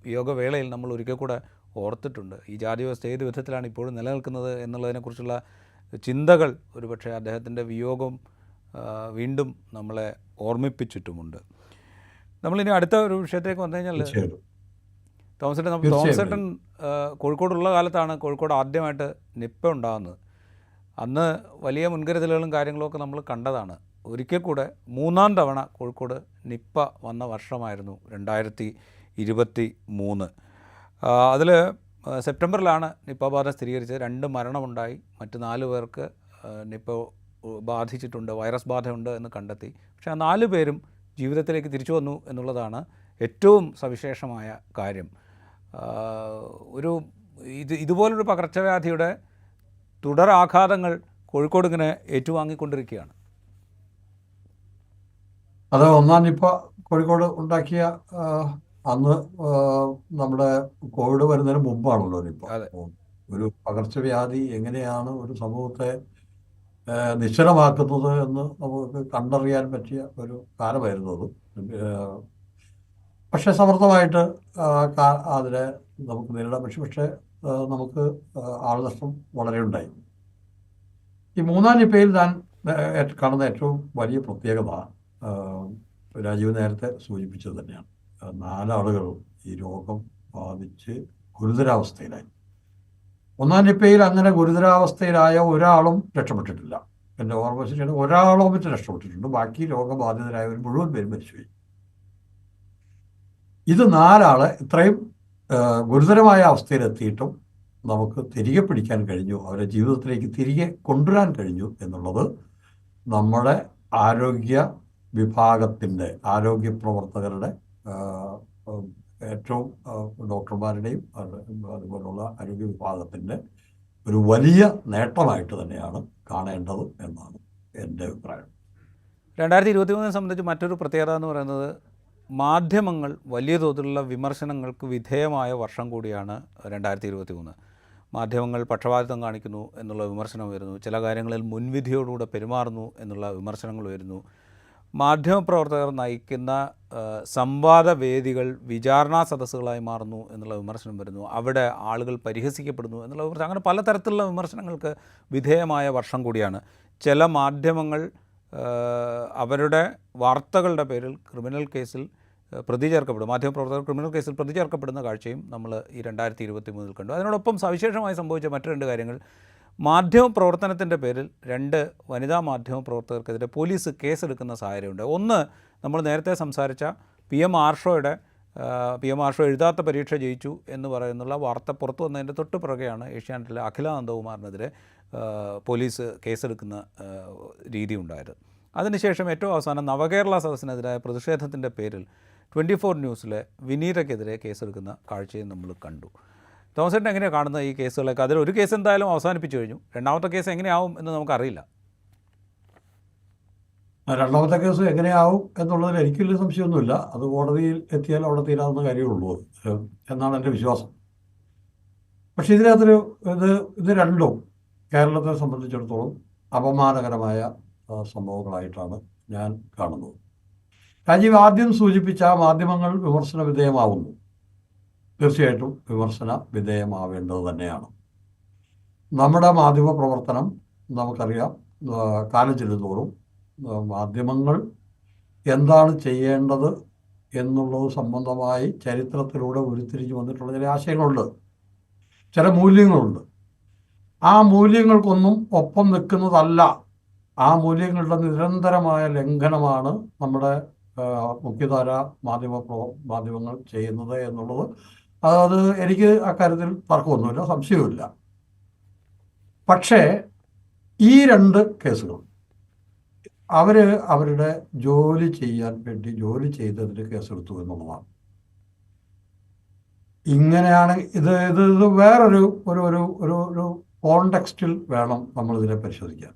വിയോഗവേളയിൽ നമ്മൾ ഒരിക്കൽ കൂടെ ഓർത്തിട്ടുണ്ട്. ഈ ജാതി വ്യവസ്ഥ ഏത് വിധത്തിലാണ് ഇപ്പോഴും നിലനിൽക്കുന്നത് എന്നുള്ളതിനെക്കുറിച്ചുള്ള ചിന്തകൾ ഒരുപക്ഷെ അദ്ദേഹത്തിൻ്റെ വിയോഗം വീണ്ടും നമ്മളെ ഓർമ്മിപ്പിച്ചിട്ടുമുണ്ട്. നമ്മളിനി അടുത്ത ഒരു വിഷയത്തിലേക്ക് വന്നു കഴിഞ്ഞാൽ, തോമസേട്ടൻ കോഴിക്കോടുള്ള കാലത്താണ് കോഴിക്കോട് ആദ്യമായിട്ട് നിപ്പ ഉണ്ടാകുന്നത്. അന്ന് വലിയ മുൻകരുതലുകളും കാര്യങ്ങളൊക്കെ നമ്മൾ കണ്ടതാണ്. ഒരിക്കൽ കൂടെ 3-ാം തവണ കോഴിക്കോട് നിപ്പ വന്ന വർഷമായിരുന്നു 2023. അതിൽ സെപ്റ്റംബറിലാണ് നിപ്പ ബാധ സ്ഥിരീകരിച്ചത്. 2 മരണമുണ്ടായി, മറ്റ് 4 പേർക്ക് നിപ്പ ബാധിച്ചിട്ടുണ്ട്, വൈറസ് ബാധയുണ്ട് എന്ന് കണ്ടെത്തി. പക്ഷേ ആ 4 പേരും ജീവിതത്തിലേക്ക് തിരിച്ചു വന്നു എന്നുള്ളതാണ് ഏറ്റവും സവിശേഷമായ കാര്യം. ഇതുപോലൊരു പകർച്ചവ്യാധിയുടെ തുടരാഘാതങ്ങൾ കോഴിക്കോട് ഇങ്ങനെ ഏറ്റുവാങ്ങിക്കൊണ്ടിരിക്കുകയാണ്. അത് 1-ാം നിപ്പ കോഴിക്കോട് ഉണ്ടാക്കിയ അന്ന് നമ്മുടെ കോവിഡ് വരുന്നതിന് മുമ്പാണല്ലോ നിപ്പ. ഒരു പകർച്ചവ്യാധി എങ്ങനെയാണ് ഒരു സമൂഹത്തെ നിശ്ചലമാക്കുന്നത് എന്ന് നമുക്ക് കണ്ടറിയാൻ പറ്റിയ ഒരു കാലമായിരുന്നു അത്. പക്ഷെ സമർത്ഥമായിട്ട് അതിനെ നമുക്ക് നേരിടാൻ പറ്റും. പക്ഷെ നമുക്ക് ആൾനഷ്ടം വളരെ ഉണ്ടായി. ഈ 3-ാം നിപ്പയിൽ ഞാൻ കാണുന്ന ഏറ്റവും വലിയ പ്രത്യേകത രാജീവ് നേരത്തെ സൂചിപ്പിച്ചത് തന്നെയാണ്. 4 ആളുകൾ ഈ രോഗം ബാധിച്ച് ഗുരുതരാവസ്ഥയിലായി. 1-ാം നിപ്പയിൽ അങ്ങനെ ഗുരുതരാവസ്ഥയിലായ ഒരാളും രക്ഷപ്പെട്ടിട്ടില്ല. എൻ്റെ ഓർമ്മ ശരിയാണ്, ഒരാളോ മറ്റും രക്ഷപ്പെട്ടിട്ടുണ്ട്. ബാക്കി രോഗബാധിതരായവർ മുഴുവൻ പേരും മരിച്ചുപോയി. ഇത് 4 ആളെ ഇത്രയും ഗുരുതരമായ അവസ്ഥയിലെത്തിയിട്ടും നമുക്ക് തിരികെ പിടിക്കാൻ കഴിഞ്ഞു, അവരെ ജീവിതത്തിലേക്ക് തിരികെ കൊണ്ടുവരാൻ കഴിഞ്ഞു എന്നുള്ളത് നമ്മുടെ ആരോഗ്യ വിഭാഗത്തിൻ്റെ, ആരോഗ്യ പ്രവർത്തകരുടെ, ഏറ്റവും ഡോക്ടർമാരുടെയും അതുപോലുള്ള ആരോഗ്യ വിഭാഗത്തിൻ്റെ ഒരു വലിയ നേട്ടമായിട്ട് തന്നെയാണ് കാണേണ്ടത് എന്നാണ് എൻ്റെ അഭിപ്രായം. 2023 സംബന്ധിച്ച് മറ്റൊരു പ്രത്യേകത എന്ന് പറയുന്നത്, മാധ്യമങ്ങൾ വലിയ തോതിലുള്ള വിമർശനങ്ങൾക്ക് വിധേയമായ വർഷം കൂടിയാണ് 2023. മാധ്യമങ്ങൾ പക്ഷപാതിത്വം കാണിക്കുന്നു എന്നുള്ള വിമർശനം വരുന്നു, ചില കാര്യങ്ങളിൽ മുൻവിധിയോടുകൂടെ പെരുമാറുന്നു എന്നുള്ള വിമർശനങ്ങൾ വരുന്നു. മാധ്യമപ്രവർത്തകർ നയിക്കുന്ന സംവാദ വേദികൾ വിചാരണാ സദസ്സുകളായി മാറുന്നു എന്നുള്ള വിമർശനം വരുന്നു, അവിടെ ആളുകൾ പരിഹസിക്കപ്പെടുന്നു എന്നുള്ള വിമർശനം. അങ്ങനെ പലതരത്തിലുള്ള വിമർശനങ്ങൾക്ക് വിധേയമായ വർഷം കൂടിയാണ്. ചില മാധ്യമങ്ങൾ അവരുടെ വാർത്തകളുടെ പേരിൽ ക്രിമിനൽ കേസിൽ പ്രതി ചേർക്കപ്പെടും, മാധ്യമപ്രവർത്തകർ ക്രിമിനൽ കേസിൽ പ്രതി ചേർക്കപ്പെടുന്ന കാഴ്ചയും നമ്മൾ ഈ 2023 കണ്ടു. അതിനോടൊപ്പം സവിശേഷമായി സംഭവിച്ച മറ്റു 2 കാര്യങ്ങൾ, മാധ്യമപ്രവർത്തനത്തിൻ്റെ പേരിൽ 2 വനിതാ മാധ്യമപ്രവർത്തകർക്കെതിരെ പോലീസ് കേസെടുക്കുന്ന സാഹചര്യമുണ്ട്. ഒന്ന്, നമ്മൾ നേരത്തെ സംസാരിച്ച PM ആർഷോ എഴുതാത്ത പരീക്ഷ ജയിച്ചു എന്ന് പറയുന്നുള്ള വാർത്ത പുറത്തു വന്നതിൻ്റെ തൊട്ട് പുറകെയാണ് ഏഷ്യാനെറ്റിലെ അഖില നന്ദകുമാറിനെതിരെ പോലീസ് കേസെടുക്കുന്ന രീതി ഉണ്ടായത്. അതിനുശേഷം ഏറ്റവും അവസാനം നവകേരള സദസ്സിനെതിരായ പ്രതിഷേധത്തിൻ്റെ പേരിൽ 24 ന്യൂസിലെ വിനീതയ്ക്കെതിരെ കേസെടുക്കുന്ന കാഴ്ചയും നമ്മൾ കണ്ടു. തോമസേട്ടൻ എങ്ങനെയാണ് കാണുന്നത് ഈ കേസുകളൊക്കെ? അതിൽ ഒരു കേസ് എന്തായാലും അവസാനിപ്പിച്ചു കഴിഞ്ഞു, 2ാമത്തെ കേസ് എങ്ങനെയാവും എന്ന് നമുക്കറിയില്ല. രണ്ടാമത്തെ കേസ് എങ്ങനെയാവും എന്നുള്ളതിൽ എനിക്ക് വലിയ സംശയമൊന്നുമില്ല. അത് കോടതിയിൽ എത്തിയാൽ അവിടെ തീരാവുന്ന കാര്യമുള്ളൂ ഏഹ്, എന്നാണ് എൻ്റെ വിശ്വാസം. പക്ഷേ ഇതിനകത്തൊരു ഇത് ഇത് രണ്ടും കേരളത്തെ സംബന്ധിച്ചിടത്തോളം അപമാനകരമായ സംഭവങ്ങളായിട്ടാണ് ഞാൻ കാണുന്നത്. രാജീവ് ആദ്യം സൂചിപ്പിച്ച മാധ്യമങ്ങൾ വിമർശന വിധേയമാവുന്നു. തീർച്ചയായിട്ടും വിമർശന വിധേയമാവേണ്ടത് തന്നെയാണ്. നമ്മുടെ മാധ്യമ പ്രവർത്തനം നമുക്കറിയാം, കാലം ചെല്ലുന്തോറും മാധ്യമങ്ങൾ എന്താണ് ചെയ്യേണ്ടത് എന്നുള്ളത് സംബന്ധമായി ചരിത്രത്തിലൂടെ ഉരുത്തിരിഞ്ഞു വന്നിട്ടുള്ള ചില ആശയങ്ങളുണ്ട്, ചില മൂല്യങ്ങളുണ്ട്. ആ മൂല്യങ്ങൾക്കൊന്നും ഒപ്പം നിൽക്കുന്നതല്ല, ആ മൂല്യങ്ങളുടെ നിരന്തരമായ ലംഘനമാണ് നമ്മുടെ മുഖ്യധാര മാധ്യമങ്ങൾ ചെയ്യുന്നത് എന്നുള്ളത് അത് എനിക്ക് അക്കാര്യത്തിൽ തർക്കമൊന്നുമില്ല, സംശയവുമില്ല. പക്ഷേ ഈ രണ്ട് കേസുകൾ അവരുടെ ജോലി ചെയ്യാൻ വേണ്ടി ജോലി ചെയ്തതിന് കേസെടുത്തു എന്നുള്ളതാണ്. ഇങ്ങനെയാണ് ഇത് ഇത് ഇത് വേറൊരു ഒരു ഒരു ഒരു ഒരു കോണ്ടെക്സ്റ്റിൽ വേണം നമ്മളിതിനെ പരിശോധിക്കാൻ.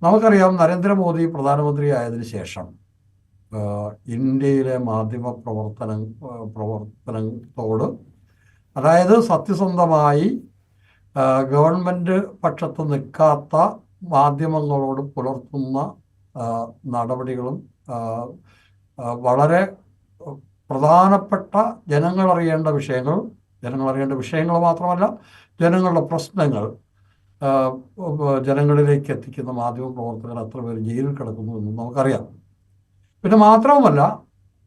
നമുക്കറിയാം, നരേന്ദ്രമോദി പ്രധാനമന്ത്രി ആയതിനു ശേഷം ഇന്ത്യയിലെ മാധ്യമ പ്രവർത്തനത്തോട്, അതായത് സത്യസന്ധമായി ഗവൺമെൻറ് പക്ഷത്ത് നിൽക്കാത്ത മാധ്യമങ്ങളോട് പുലർത്തുന്ന നടപടികളും വളരെ പ്രധാനപ്പെട്ട ജനങ്ങളറിയേണ്ട വിഷയങ്ങൾ മാത്രമല്ല, ജനങ്ങളുടെ പ്രശ്നങ്ങൾ ജനങ്ങളിലേക്ക് എത്തിക്കുന്ന മാധ്യമ പ്രവർത്തകർ എത്ര പേര് ജയിലിൽ കിടക്കുന്നു എന്നും നമുക്കറിയാം. പിന്നെ മാത്രവുമല്ല,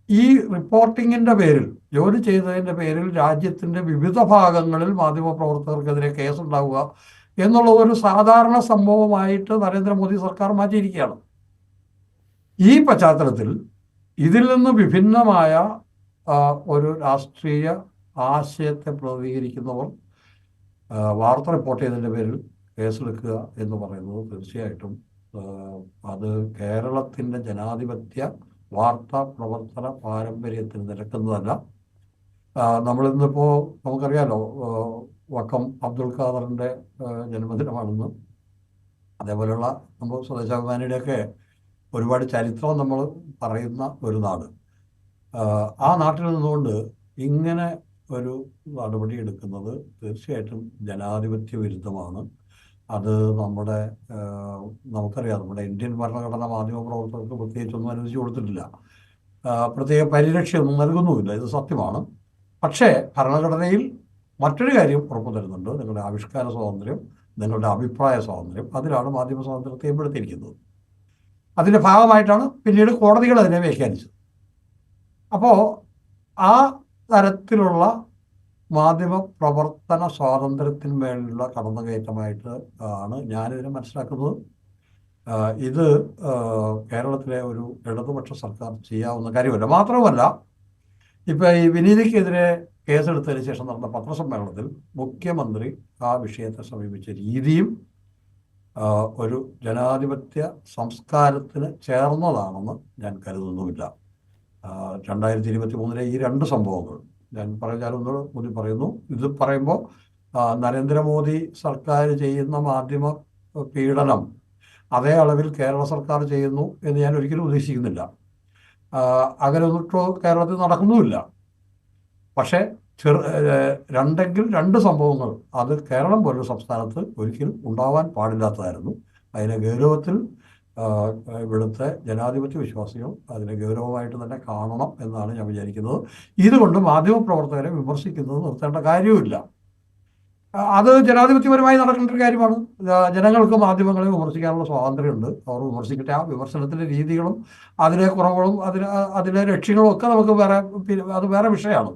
ഈ റിപ്പോർട്ടിങ്ങിൻ്റെ പേരിൽ, ജോലി ചെയ്തതിൻ്റെ പേരിൽ രാജ്യത്തിൻ്റെ വിവിധ ഭാഗങ്ങളിൽ മാധ്യമപ്രവർത്തകർക്കെതിരെ കേസുണ്ടാവുക എന്നുള്ള ഒരു സാധാരണ സംഭവമായിട്ട് നരേന്ദ്രമോദി സർക്കാർ മാറ്റിയിരിക്കുകയാണ്. ഈ പശ്ചാത്തലത്തിൽ ഇതിൽ നിന്ന് വിഭിന്നമായ ഒരു രാഷ്ട്രീയ ആശയത്തെ പ്രതികരിക്കുന്നവർ വാർത്ത റിപ്പോർട്ട് ചെയ്തതിൻ്റെ പേരിൽ കേസെടുക്കുക എന്ന് പറയുന്നത് തീർച്ചയായിട്ടും അത് കേരളത്തിൻ്റെ ജനാധിപത്യ വാർത്താ പ്രവർത്തന പാരമ്പര്യത്തിന് നിരക്കുന്നതല്ല. നമ്മളിന്നിപ്പോൾ നമുക്കറിയാലോ, വക്കം അബ്ദുൽ ഖാദറിൻ്റെ ജന്മദിനമാണെന്ന്. അതേപോലെയുള്ള നമ്മൾ സ്വദേശാഭിമാനിയുടെയൊക്കെ ഒരുപാട് ചരിത്രം നമ്മൾ പറയുന്ന ഒരു നാട്. ആ നാട്ടിൽ നിന്നുകൊണ്ട് ഇങ്ങനെ ഒരു നടപടി എടുക്കുന്നത് തീർച്ചയായിട്ടും ജനാധിപത്യ വിരുദ്ധമാണ്. അത് നമുക്കറിയാം, നമ്മുടെ ഇന്ത്യൻ ഭരണഘടന മാധ്യമപ്രവർത്തകർക്ക് പ്രത്യേകിച്ചൊന്നും അനുവദിച്ചു കൊടുത്തിട്ടില്ല, പ്രത്യേക പരിരക്ഷയൊന്നും നൽകുന്നുമില്ല, ഇത് സത്യമാണ്. പക്ഷേ ഭരണഘടനയിൽ മറ്റൊരു കാര്യം ഉറപ്പു തരുന്നുണ്ട്: നിങ്ങളുടെ ആവിഷ്കാര സ്വാതന്ത്ര്യം, നിങ്ങളുടെ അഭിപ്രായ സ്വാതന്ത്ര്യം. അതിലാണ് മാധ്യമ സ്വാതന്ത്ര്യത്തെ ഏർപ്പെടുത്തിയിരിക്കുന്നത്. അതിൻ്റെ ഭാഗമായിട്ടാണ് പിന്നീട് കോടതികൾ അതിനെ വ്യാഖ്യാനിച്ചത്. അപ്പോൾ ആ തരത്തിലുള്ള മാധ്യമ പ്രവർത്തന സ്വാതന്ത്ര്യത്തിന്മേലുള്ള കടന്നുകയറ്റമായിട്ട് ആണ് ഞാനിതിനെ മനസ്സിലാക്കുന്നത്. ഇത് കേരളത്തിലെ ഒരു ഇടതുപക്ഷ സർക്കാർ ചെയ്യാവുന്ന കാര്യമല്ല. മാത്രമല്ല, ഇപ്പോൾ ഈ വിനീതയ്ക്കെതിരെ കേസെടുത്തതിന് ശേഷം നടന്ന പത്രസമ്മേളനത്തിൽ മുഖ്യമന്ത്രി ആ വിഷയത്തെ സമീപിച്ച രീതിയും ഒരു ജനാധിപത്യ സംസ്കാരത്തിന് ചേർന്നതാണെന്ന് ഞാൻ കരുതുന്നുമില്ല. 2023 ഈ രണ്ട് സംഭവങ്ങൾ ഞാൻ ഞാനൊന്നുകൂടെ കൂടി പറയുന്നു. ഇത് പറയുമ്പോൾ നരേന്ദ്രമോദി സർക്കാർ ചെയ്യുന്ന മാധ്യമ പീഡനം അതേ അളവിൽ കേരള സർക്കാർ ചെയ്യുന്നു എന്ന് ഞാൻ ഒരിക്കലും ഉദ്ദേശിക്കുന്നില്ല. അങ്ങനെ ഒന്നിട്ടോ കേരളത്തിൽ നടക്കുന്നുമില്ല. പക്ഷേ രണ്ട് സംഭവങ്ങൾ അത് കേരളം പോലൊരു സംസ്ഥാനത്ത് ഒരിക്കലും ഉണ്ടാവാൻ പാടില്ലാത്തതായിരുന്നു. അതിനെ ഗൗരവത്തിൽ ഇവിടുത്തെ ജനാധിപത്യ വിശ്വാസികൾ അതിനെ ഗൗരവമായിട്ട് തന്നെ കാണണം എന്നാണ് ഞാൻ വിചാരിക്കുന്നത്. ഇതുകൊണ്ട് മാധ്യമപ്രവർത്തകരെ വിമർശിക്കുന്നത് നിർത്തേണ്ട കാര്യവുമില്ല. അത് ജനാധിപത്യപരമായി നടക്കേണ്ട ഒരു കാര്യമാണ്. ജനങ്ങൾക്ക് മാധ്യമങ്ങളെ വിമർശിക്കാനുള്ള സ്വാതന്ത്ര്യമുണ്ട്, അവർ വിമർശിക്കട്ടെ. ആ വിമർശനത്തിൻ്റെ രീതികളും അതിലെ കുറവുകളും അതിലെ ലക്ഷ്യങ്ങളും ഒക്കെ നമുക്ക് അത് വേറെ വിഷയമാണ്.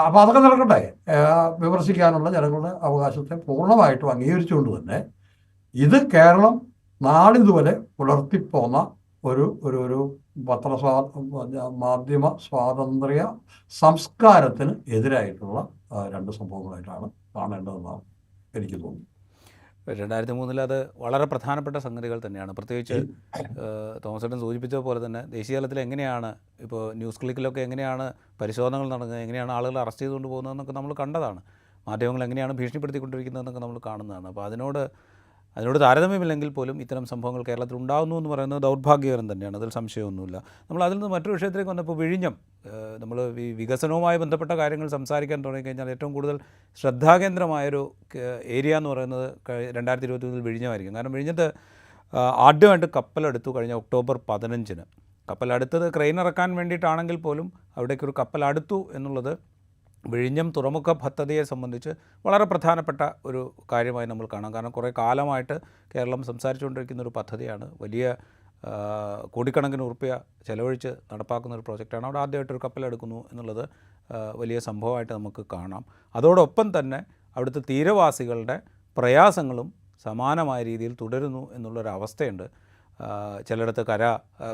അപ്പോൾ അതൊക്കെ നടക്കട്ടെ. വിമർശിക്കാനുള്ള ജനങ്ങളുടെ അവകാശത്തെ പൂർണ്ണമായിട്ടും അംഗീകരിച്ചുകൊണ്ട് തന്നെ ഇത് കേരളം നാളിതുവരെ പുലർത്തിപ്പോന്ന ഒരു ഒരു ഒരു മാധ്യമ സ്വാതന്ത്ര്യ സംസ്കാരത്തിന് എതിരായിട്ടുള്ള രണ്ട് സംഭവങ്ങളായിട്ടാണ് കാണേണ്ടതെന്നാണ് എനിക്ക് തോന്നുന്നത്. 2003 അത് വളരെ പ്രധാനപ്പെട്ട സംഗതികൾ തന്നെയാണ്. പ്രത്യേകിച്ച് തോമസ് ചേട്ടൻ സൂചിപ്പിച്ചത് പോലെ തന്നെ ദേശീയ തലത്തിൽ എങ്ങനെയാണ് ഇപ്പോൾ ന്യൂസ് ക്ലിക്കിലൊക്കെ എങ്ങനെയാണ് പരിശോധനകൾ നടക്കുന്നത്, എങ്ങനെയാണ് ആളുകൾ അറസ്റ്റ് ചെയ്തുകൊണ്ട് പോകുന്നതെന്നൊക്കെ നമ്മൾ കണ്ടതാണ്. മാധ്യമങ്ങൾ എങ്ങനെയാണ് ഭീഷണിപ്പെടുത്തിക്കൊണ്ടിരിക്കുന്നതെന്നൊക്കെ നമ്മൾ കാണുന്നതാണ്. അപ്പോൾ അതിനോട് അതിനോട് താരതമ്യമില്ലെങ്കിൽ പോലും ഇത്തരം സംഭവങ്ങൾ കേരളത്തിൽ ഉണ്ടാകുന്നു എന്ന് പറയുന്നത് ദൗർഭാഗ്യകരം തന്നെയാണ്, അതിൽ സംശയമൊന്നുമില്ല. നമ്മൾ അതിൽ നിന്ന് മറ്റൊരു വിഷയത്തിലേക്ക് വന്നപ്പോൾ വിഴിഞ്ഞം, നമ്മൾ ഈ വികസനവുമായി ബന്ധപ്പെട്ട കാര്യങ്ങൾ സംസാരിക്കാൻ തുടങ്ങിക്കഴിഞ്ഞാൽ ഏറ്റവും കൂടുതൽ ശ്രദ്ധാകേന്ദ്രമായൊരു ഏരിയ എന്ന് പറയുന്നത് 2021 വിഴിഞ്ഞമായിരിക്കും. കാരണം വിഴിഞ്ഞത്ത് ആദ്യമായിട്ട് കപ്പലെടുത്തു കഴിഞ്ഞ ഒക്ടോബർ 15-ന്. കപ്പലടുത്തത് ക്രെയിൻ ഇറക്കാൻ വേണ്ടിയിട്ടാണെങ്കിൽ പോലും അവിടേക്കൊരു കപ്പലടുത്തു എന്നുള്ളത് വിഴിഞ്ഞം തുറമുഖ പദ്ധതിയെ സംബന്ധിച്ച് വളരെ പ്രധാനപ്പെട്ട ഒരു കാര്യമായി നമ്മൾ കാണാം. കാരണം കുറേ കാലമായിട്ട് കേരളം സംസാരിച്ചുകൊണ്ടിരിക്കുന്ന ഒരു പദ്ധതിയാണ്. വലിയ കോടിക്കണക്കിന് ഉറുപ്പ്യ ചെലവഴിച്ച് നടപ്പാക്കുന്ന ഒരു പ്രോജക്റ്റാണ്. അവിടെ ആദ്യമായിട്ടൊരു കപ്പലെടുക്കുന്നു എന്നുള്ളത് വലിയ സംഭവമായിട്ട് നമുക്ക് കാണാം. അതോടൊപ്പം തന്നെ അവിടുത്തെ തീരവാസികളുടെ പ്രയാസങ്ങളും സമാനമായ രീതിയിൽ തുടരുന്നു എന്നുള്ളൊരവസ്ഥയുണ്ട്. ചിലയിടത്ത്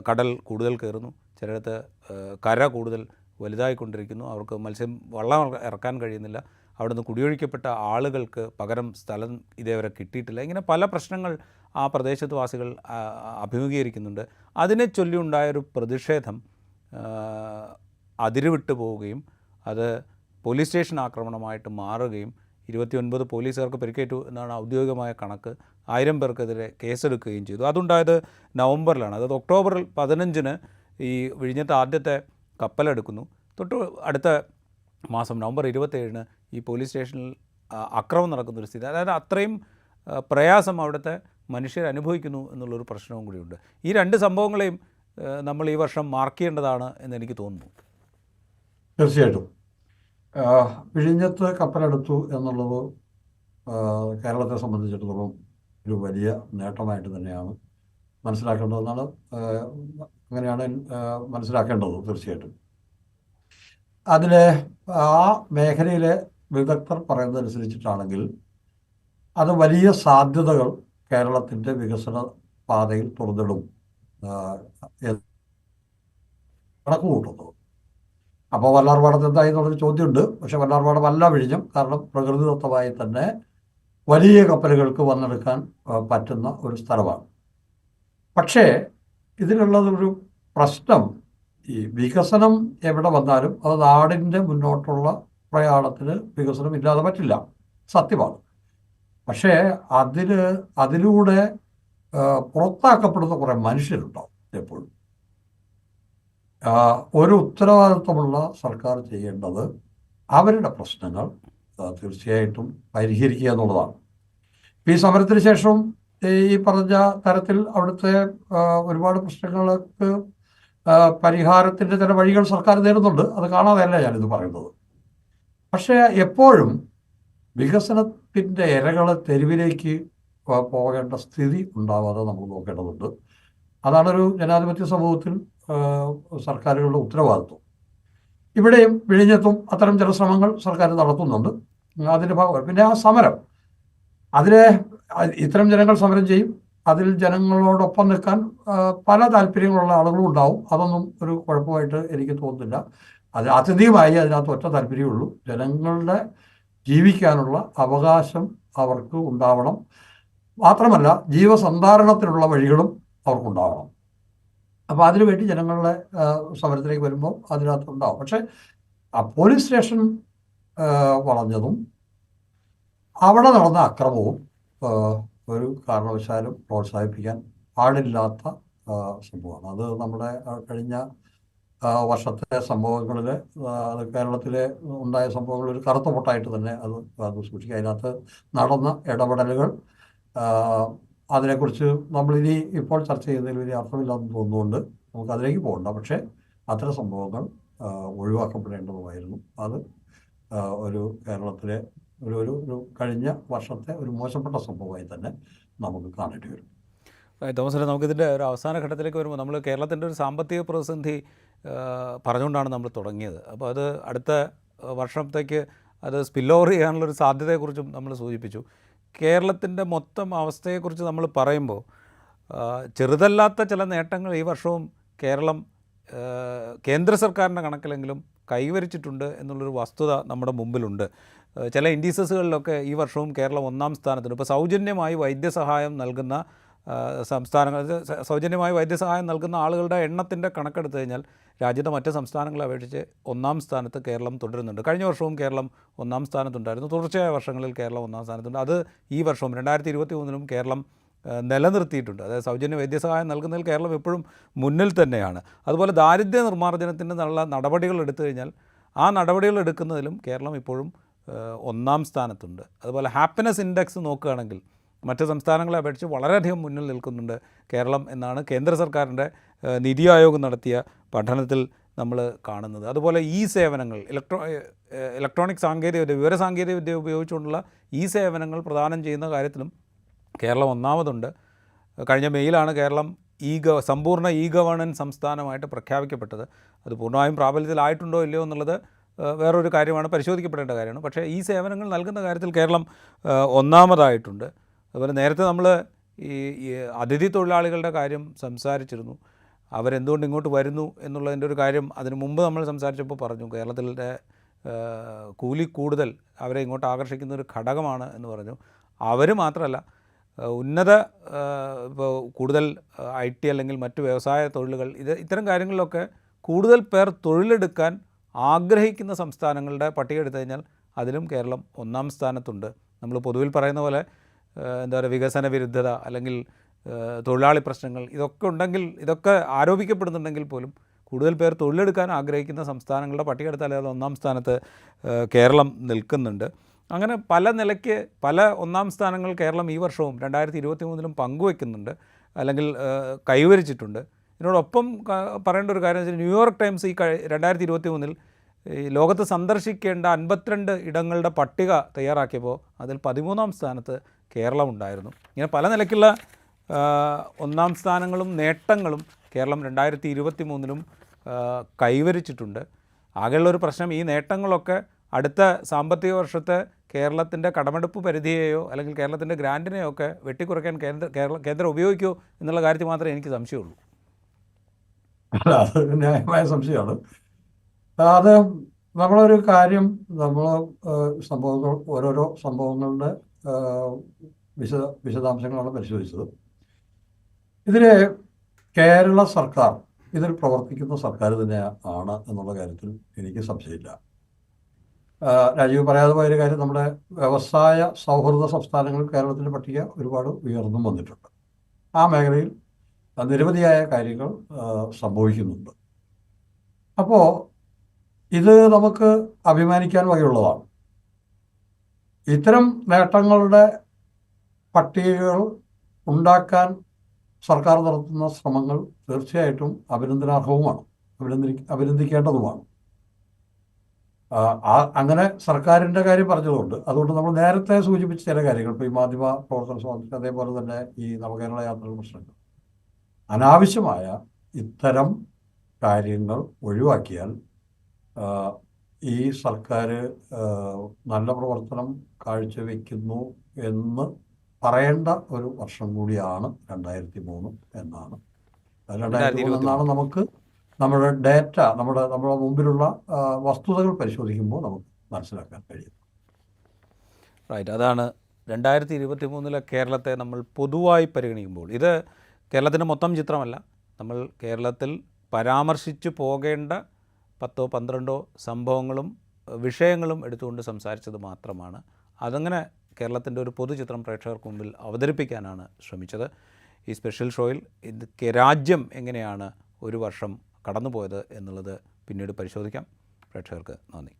കടൽ കൂടുതൽ കയറുന്നു, ചിലയിടത്ത് കര കൂടുതൽ വലുതായിക്കൊണ്ടിരിക്കുന്നു, അവർക്ക് വള്ളം ഇറക്കാൻ കഴിയുന്നില്ല, അവിടുന്ന് കുടിയൊഴിക്കപ്പെട്ട ആളുകൾക്ക് പകരം സ്ഥലം ഇതേവരെ കിട്ടിയിട്ടില്ല. ഇങ്ങനെ പല പ്രശ്നങ്ങൾ ആ പ്രദേശത്ത് വാസികൾ അഭിമുഖീകരിക്കുന്നുണ്ട്. അതിനെ ചൊല്ലിയുണ്ടായൊരു പ്രതിഷേധം അതിരുവിട്ട് പോവുകയും അത് പോലീസ് സ്റ്റേഷൻ ആക്രമണമായിട്ട് മാറുകയും 29 പോലീസുകാർക്ക് പരിക്കേറ്റു എന്നാണ് ഔദ്യോഗികമായ കണക്ക്. 1000 പേർക്കെതിരെ കേസെടുക്കുകയും ചെയ്തു. അതുണ്ടായത് നവംബറിലാണ്. അതായത് ഒക്ടോബർ 15-ന് ഈ വിഴിഞ്ഞത്തെ ആദ്യത്തെ കപ്പലെടുക്കുന്നു. തൊട്ട് അടുത്ത മാസം നവംബർ 27-ന് ഈ പോലീസ് സ്റ്റേഷനിൽ അക്രമം നടക്കുന്നൊരു സ്ഥിതി. അതായത് അത്രയും പ്രയാസം അവിടുത്തെ മനുഷ്യർ അനുഭവിക്കുന്നു എന്നുള്ളൊരു പ്രശ്നവും കൂടിയുണ്ട്. ഈ രണ്ട് സംഭവങ്ങളെയും നമ്മൾ ഈ വർഷം മാർക്ക് ചെയ്യേണ്ടതാണ് എന്നെനിക്ക് തോന്നുന്നു. തീർച്ചയായിട്ടും വിഴിഞ്ഞത്ത് കപ്പലെടുത്തു എന്നുള്ളത് കേരളത്തെ സംബന്ധിച്ചിടത്തോളം ഒരു വലിയ നേട്ടമായിട്ട് തന്നെയാണ് മനസ്സിലാക്കേണ്ടതെന്നാണ്, അങ്ങനെയാണ് മനസ്സിലാക്കേണ്ടത്. തീർച്ചയായിട്ടും അതിലെ ആ മേഖലയിലെ വിദഗ്ധർ പറയുന്നതനുസരിച്ചിട്ടാണെങ്കിൽ അത് വലിയ സാധ്യതകൾ കേരളത്തിൻ്റെ വികസന പാതയിൽ തുറന്നിടും കണക്ക് കൂട്ടുന്നത്. അപ്പോൾ വല്ലാർപാടത്ത് എന്തായി എന്നുള്ളൊരു ചോദ്യമുണ്ട്. പക്ഷെ വല്ലാർപാടമല്ല വിഴിഞ്ഞം. കാരണം പ്രകൃതിദത്തമായി തന്നെ വലിയ കപ്പലുകൾക്ക് വന്നെടുക്കാൻ പറ്റുന്ന ഒരു സ്ഥലമാണ്. പക്ഷേ ഇതിലുള്ളതൊരു പ്രശ്നം, ഈ വികസനം എവിടെ വന്നാലും അത് നാടിൻ്റെ മുന്നോട്ടുള്ള പ്രയാണത്തിന് വികസനം ഇല്ലാതെ പറ്റില്ല, സത്യമാണ്. പക്ഷേ അതിലൂടെ പുറത്താക്കപ്പെടുന്ന കുറേ മനുഷ്യരുണ്ടാവും എപ്പോഴും. ഒരു ഉത്തരവാദിത്വമുള്ള സർക്കാർ ചെയ്യേണ്ടത് അവരുടെ പ്രശ്നങ്ങൾ തീർച്ചയായിട്ടും പരിഹരിക്കുക എന്നുള്ളതാണ്. ഈ സമരത്തിന് ശേഷം ഈ പറഞ്ഞ തരത്തിൽ അവിടുത്തെ ഒരുപാട് പ്രശ്നങ്ങൾക്ക് പരിഹാരത്തിൻ്റെ ചില വഴികൾ സർക്കാർ നേടുന്നുണ്ട്. അത് കാണാതെയല്ല ഞാനിത് പറയുന്നത്. പക്ഷേ എപ്പോഴും വികസനത്തിൻ്റെ ഇരകളെ തെരുവിലേക്ക് പോകേണ്ട സ്ഥിതി ഉണ്ടാവാതെ നമ്മൾ നോക്കേണ്ടതുണ്ട്. അതാണൊരു ജനാധിപത്യ സമൂഹത്തിൽ സർക്കാരുകളുടെ ഉത്തരവാദിത്വം. ഇവിടെയും വിഴിഞ്ഞത്തും അത്തരം ചില ശ്രമങ്ങൾ സർക്കാർ നടത്തുന്നുണ്ട്. അതിൻ്റെ ഭാഗമായി പിന്നെ ആ സമരം, അതിലെ ഇത്തരം ജനങ്ങൾ സമരം ചെയ്യും. അതിൽ ജനങ്ങളോടൊപ്പം നിൽക്കാൻ പല താല്പര്യങ്ങളുള്ള ആളുകളും ഉണ്ടാവും. അതൊന്നും ഒരു കുഴപ്പമായിട്ട് എനിക്ക് തോന്നുന്നില്ല. അത് അത്യധികമായി അതിനകത്ത് ഒറ്റ താല്പര്യമുള്ളൂ, ജനങ്ങളുടെ ജീവിക്കാനുള്ള അവകാശം അവർക്ക് ഉണ്ടാവണം. മാത്രമല്ല ജീവസന്ധാരണത്തിനുള്ള വഴികളും അവർക്കുണ്ടാവണം. അപ്പോൾ അതിനുവേണ്ടി ജനങ്ങളുടെ സമരത്തിലേക്ക് വരുമ്പോൾ അതിനകത്ത് ഉണ്ടാവും. പക്ഷേ ആ പോലീസ് സ്റ്റേഷൻ വളഞ്ഞതും അവിടെ നടന്ന അക്രമവും ഒരു കാരണവശാലും പ്രോത്സാഹിപ്പിക്കാൻ പാടില്ലാത്ത സംഭവമാണ്. അത് നമ്മുടെ കഴിഞ്ഞ വർഷത്തെ സംഭവങ്ങളിൽ കേരളത്തിലെ ഉണ്ടായ സംഭവങ്ങൾ ഒരു കറുത്ത പൊട്ടായിട്ട് തന്നെ അത് സൂക്ഷിക്കുക. അതിനകത്ത് നടന്ന ഇടപെടലുകൾ അതിനെക്കുറിച്ച് നമ്മളിനി ഇപ്പോൾ ചർച്ച ചെയ്യുന്നതിൽ വലിയ അർത്ഥമില്ലാന്ന് തോന്നുന്നുകൊണ്ട് നമുക്ക് അതിലേക്ക് പോകണ്ട. പക്ഷേ അത്തരം സംഭവങ്ങൾ ഒഴിവാക്കപ്പെടേണ്ടതുമായിരുന്നു. അത് ഒരു കേരളത്തിലെ ഒരു കഴിഞ്ഞ വർഷത്തെ ഒരു മോശപ്പെട്ട സംഭവമായി തന്നെ നമുക്ക് കാണേണ്ടി വരും. തോമസ്, നമുക്കിതിൻ്റെ ഒരു അവസാന ഘട്ടത്തിലേക്ക് വരുമ്പോൾ നമ്മൾ കേരളത്തിൻ്റെ ഒരു സാമ്പത്തിക പ്രതിസന്ധി പറഞ്ഞുകൊണ്ടാണ് നമ്മൾ തുടങ്ങിയത്. അപ്പോൾ അത് അടുത്ത വർഷത്തേക്ക് അത് സ്പിൽ ഓവർ ചെയ്യാനുള്ളൊരു സാധ്യതയെക്കുറിച്ചും നമ്മൾ സൂചിപ്പിച്ചു. കേരളത്തിൻ്റെ മൊത്തം അവസ്ഥയെക്കുറിച്ച് നമ്മൾ പറയുമ്പോൾ ചെറുതല്ലാത്ത ചില നേട്ടങ്ങൾ ഈ വർഷവും കേരളം കേന്ദ്ര സർക്കാരിൻ്റെ കണക്കിലെങ്കിലും കൈവരിച്ചിട്ടുണ്ട് എന്നുള്ളൊരു വസ്തുത നമ്മുടെ മുമ്പിലുണ്ട്. ചില ഇൻഡീസസുകളിലൊക്കെ ഈ വർഷവും കേരളം 1-ാം സ്ഥാനത്തുണ്ട്. ഇപ്പോൾ സൗജന്യമായി വൈദ്യസഹായം നൽകുന്ന സംസ്ഥാനങ്ങൾ, സൗജന്യമായി വൈദ്യസഹായം നൽകുന്ന ആളുകളുടെ എണ്ണത്തിൻ്റെ കണക്കെടുത്തു കഴിഞ്ഞാൽ രാജ്യത്തെ മറ്റ് സംസ്ഥാനങ്ങളെ അപേക്ഷിച്ച് ഒന്നാം സ്ഥാനത്ത് കേരളം തുടരുന്നുണ്ട്. കഴിഞ്ഞ വർഷവും കേരളം ഒന്നാം സ്ഥാനത്തുണ്ടായിരുന്നു. തുടർച്ചയായ വർഷങ്ങളിൽ കേരളം ഒന്നാം സ്ഥാനത്തുണ്ട്. അത് ഈ വർഷവും 2023 കേരളം നിലനിർത്തിയിട്ടുണ്ട്. അതായത് സൗജന്യ വൈദ്യസഹായം നൽകുന്നതിൽ കേരളം എപ്പോഴും മുന്നിൽ തന്നെയാണ്. അതുപോലെ ദാരിദ്ര്യ നിർമ്മാർജ്ജനത്തിന് നല്ല നടപടികൾ എടുത്തു കഴിഞ്ഞാൽ ആ നടപടികൾ എടുക്കുന്നതിലും കേരളം ഇപ്പോഴും ഒന്നാം സ്ഥാനത്തുണ്ട്. അതുപോലെ ഹാപ്പിനെസ് ഇൻഡെക്സ് നോക്കുകയാണെങ്കിൽ മറ്റ് സംസ്ഥാനങ്ങളെ അപേക്ഷിച്ച് വളരെയധികം മുന്നിൽ നിൽക്കുന്നുണ്ട് കേരളം എന്നാണ് കേന്ദ്ര സർക്കാരിൻ്റെ നിതി ആയോഗ് നടത്തിയ പഠനത്തിൽ നമ്മൾ കാണുന്നത്. അതുപോലെ ഈ സേവനങ്ങൾ ഇലക്ട്രോണിക് സാങ്കേതികവിദ്യ, വിവരസാങ്കേതികവിദ്യ ഉപയോഗിച്ചുകൊണ്ടുള്ള ഈ സേവനങ്ങൾ പ്രദാനം ചെയ്യുന്ന കാര്യത്തിലും കേരളം ഒന്നാമതുണ്ട്. കഴിഞ്ഞ മെയിലാണ് കേരളം സമ്പൂർണ്ണ ഗവേണൻസ് സംസ്ഥാനമായിട്ട് പ്രഖ്യാപിക്കപ്പെട്ടത്. അത് പൂർണ്ണമായും പ്രാബല്യത്തിലായിട്ടുണ്ടോ ഇല്ലയോ എന്നുള്ളത് വേറൊരു കാര്യമാണ്, പരിശോധിക്കപ്പെടേണ്ട കാര്യമാണ്. പക്ഷേ ഈ സേവനങ്ങൾ നൽകുന്ന കാര്യത്തിൽ കേരളം ഒന്നാമതായിട്ടുണ്ട്. അതുപോലെ നേരത്തെ നമ്മൾ ഈ അതിഥി തൊഴിലാളികളുടെ കാര്യം സംസാരിച്ചിരുന്നു. അവരെന്തുകൊണ്ട് ഇങ്ങോട്ട് വരുന്നു എന്നുള്ളതിൻ്റെ ഒരു കാര്യം അതിന് മുമ്പ് നമ്മൾ സംസാരിച്ചപ്പോൾ പറഞ്ഞു. കേരളത്തിലെ കൂലി കൂടുതൽ അവരെ ഇങ്ങോട്ട് ആകർഷിക്കുന്ന ഒരു ഘടകമാണ് എന്ന് പറഞ്ഞു. അവർ മാത്രമല്ല, ഇപ്പോൾ കൂടുതൽ IT അല്ലെങ്കിൽ മറ്റ് വ്യവസായ തൊഴിലുകൾ ഇത്തരം കാര്യങ്ങളിലൊക്കെ കൂടുതൽ പേർ തൊഴിലെടുക്കാൻ ആഗ്രഹിക്കുന്ന സംസ്ഥാനങ്ങളുടെ പട്ടിക എടുത്തു കഴിഞ്ഞാൽ അതിലും കേരളം ഒന്നാം സ്ഥാനത്തുണ്ട്. നമ്മൾ പൊതുവിൽ പറയുന്ന പോലെ എന്താ പറയുക, വികസന വിരുദ്ധത അല്ലെങ്കിൽ തൊഴിലാളി പ്രശ്നങ്ങൾ ഇതൊക്കെ ആരോപിക്കപ്പെടുന്നുണ്ടെങ്കിൽ പോലും കൂടുതൽ പേർ തൊഴിലെടുക്കാൻ ആഗ്രഹിക്കുന്ന സംസ്ഥാനങ്ങളുടെ പട്ടിക എടുത്താൽ അത് ഒന്നാം സ്ഥാനത്ത് കേരളം നിൽക്കുന്നുണ്ട്. അങ്ങനെ പല നിലയ്ക്ക് പല ഒന്നാം സ്ഥാനങ്ങൾ കേരളം ഈ വർഷവും 2023 പങ്കുവയ്ക്കുന്നുണ്ട് അല്ലെങ്കിൽ കൈവരിച്ചിട്ടുണ്ട്. ഇതിനോടൊപ്പം പറയേണ്ട ഒരു കാര്യം വെച്ചാൽ ന്യൂയോർക്ക് ടൈംസ് ഈ 2023 ഈ ലോകത്ത് സന്ദർശിക്കേണ്ട 52 ഇടങ്ങളുടെ പട്ടിക തയ്യാറാക്കിയപ്പോൾ അതിൽ 13ാം സ്ഥാനത്ത് കേരളം ഉണ്ടായിരുന്നു. ഇങ്ങനെ പല നിലയ്ക്കുള്ള ഒന്നാം സ്ഥാനങ്ങളും നേട്ടങ്ങളും കേരളം 2023 കൈവരിച്ചിട്ടുണ്ട്. ആകെയുള്ളൊരു പ്രശ്നം ഈ നേട്ടങ്ങളൊക്കെ അടുത്ത സാമ്പത്തിക വർഷത്തെ കേരളത്തിൻ്റെ കടമെടുപ്പ് പരിധിയെയോ അല്ലെങ്കിൽ കേരളത്തിൻ്റെ ഗ്രാൻറ്റിനെയോ ഒക്കെ വെട്ടിക്കുറയ്ക്കാൻ കേന്ദ്രം ഉപയോഗിക്കുമോ എന്നുള്ള കാര്യത്തിൽ മാത്രമേ എനിക്ക് സംശയമുള്ളൂ. അല്ല, അത് ന്യായമായ സംശയമാണ്. അത് നമ്മളൊരു കാര്യം സംഭവങ്ങൾ ഓരോരോ സംഭവങ്ങളുടെ വിശദാംശങ്ങളാണ് പരിശോധിച്ചത്. ഇതിൽ കേരള സർക്കാർ ഇതിൽ പ്രവർത്തിക്കുന്ന സർക്കാർ തന്നെയാണ് എന്നുള്ള കാര്യത്തിൽ എനിക്ക് സംശയമില്ല. രാജീവ് പറയാതെ പോയൊരു കാര്യം, നമ്മുടെ വ്യവസായ സൗഹൃദ സംസ്ഥാനങ്ങളിൽ കേരളത്തിൻ്റെ പട്ടിക ഒരുപാട് ഉയർന്നും വന്നിട്ടുണ്ട്. ആ മേഖലയിൽ നിരവധിയായ കാര്യങ്ങൾ സംഭവിക്കുന്നുണ്ട്. അപ്പോൾ ഇത് നമുക്ക് അഭിമാനിക്കാൻ വകയുള്ളതാണ്. ഇത്തരം നേട്ടങ്ങളുടെ പട്ടികകൾ ഉണ്ടാക്കാൻ സർക്കാർ നടത്തുന്ന ശ്രമങ്ങൾ തീർച്ചയായിട്ടും അഭിനന്ദനാർഹവുമാണ്, അഭിനന്ദിക്കേണ്ടതുമാണ്. അങ്ങനെ സർക്കാരിൻ്റെ കാര്യം പറഞ്ഞതുകൊണ്ട് അതുകൊണ്ട് നമ്മൾ നേരത്തെ സൂചിപ്പിച്ച ചില കാര്യങ്ങൾ, ഇപ്പോൾ ഈ മാധ്യമ പ്രവർത്തന സ്വാതന്ത്ര്യം, അതേപോലെ തന്നെ ഈ നവകേരള യാത്രകളുടെ പ്രശ്നങ്ങൾ, അനാവശ്യമായ ഇത്തരം കാര്യങ്ങൾ ഒഴിവാക്കിയാൽ ഈ സർക്കാർ നല്ല പ്രവർത്തനം കാഴ്ചവെക്കുന്നു എന്ന് പറയേണ്ട ഒരു വർഷം കൂടിയാണ് 2003 എന്നാണ്. 2003 എന്നാണ് നമുക്ക് നമ്മുടെ ഡേറ്റ, നമ്മുടെ മുമ്പിലുള്ള വസ്തുതകൾ പരിശോധിക്കുമ്പോൾ നമുക്ക് മനസ്സിലാക്കാൻ കഴിയും. റൈറ്റ്. അതാണ് 2023 കേരളത്തെ നമ്മൾ പൊതുവായി പരിഗണിക്കുമ്പോൾ ഇത് കേരളത്തിൻ്റെ മൊത്തം ചിത്രമല്ല. നമ്മൾ കേരളത്തിൽ പരാമർശിച്ചു പോകേണ്ട 10-12 സംഭവങ്ങളും വിഷയങ്ങളും എടുത്തുകൊണ്ട് സംസാരിച്ചത് മാത്രമാണ്. അതങ്ങനെ കേരളത്തിൻ്റെ ഒരു പൊതുചിത്രം പ്രേക്ഷകർക്ക് മുമ്പിൽ അവതരിപ്പിക്കാനാണ് ശ്രമിച്ചത്. ഈ സ്പെഷ്യൽ ഷോയിൽ രാജ്യം എങ്ങനെയാണ് ഒരു വർഷം കടന്നുപോയത് എന്നുള്ളത് പിന്നീട് പരിശോധിക്കാം. പ്രേക്ഷകർക്ക് നന്ദി.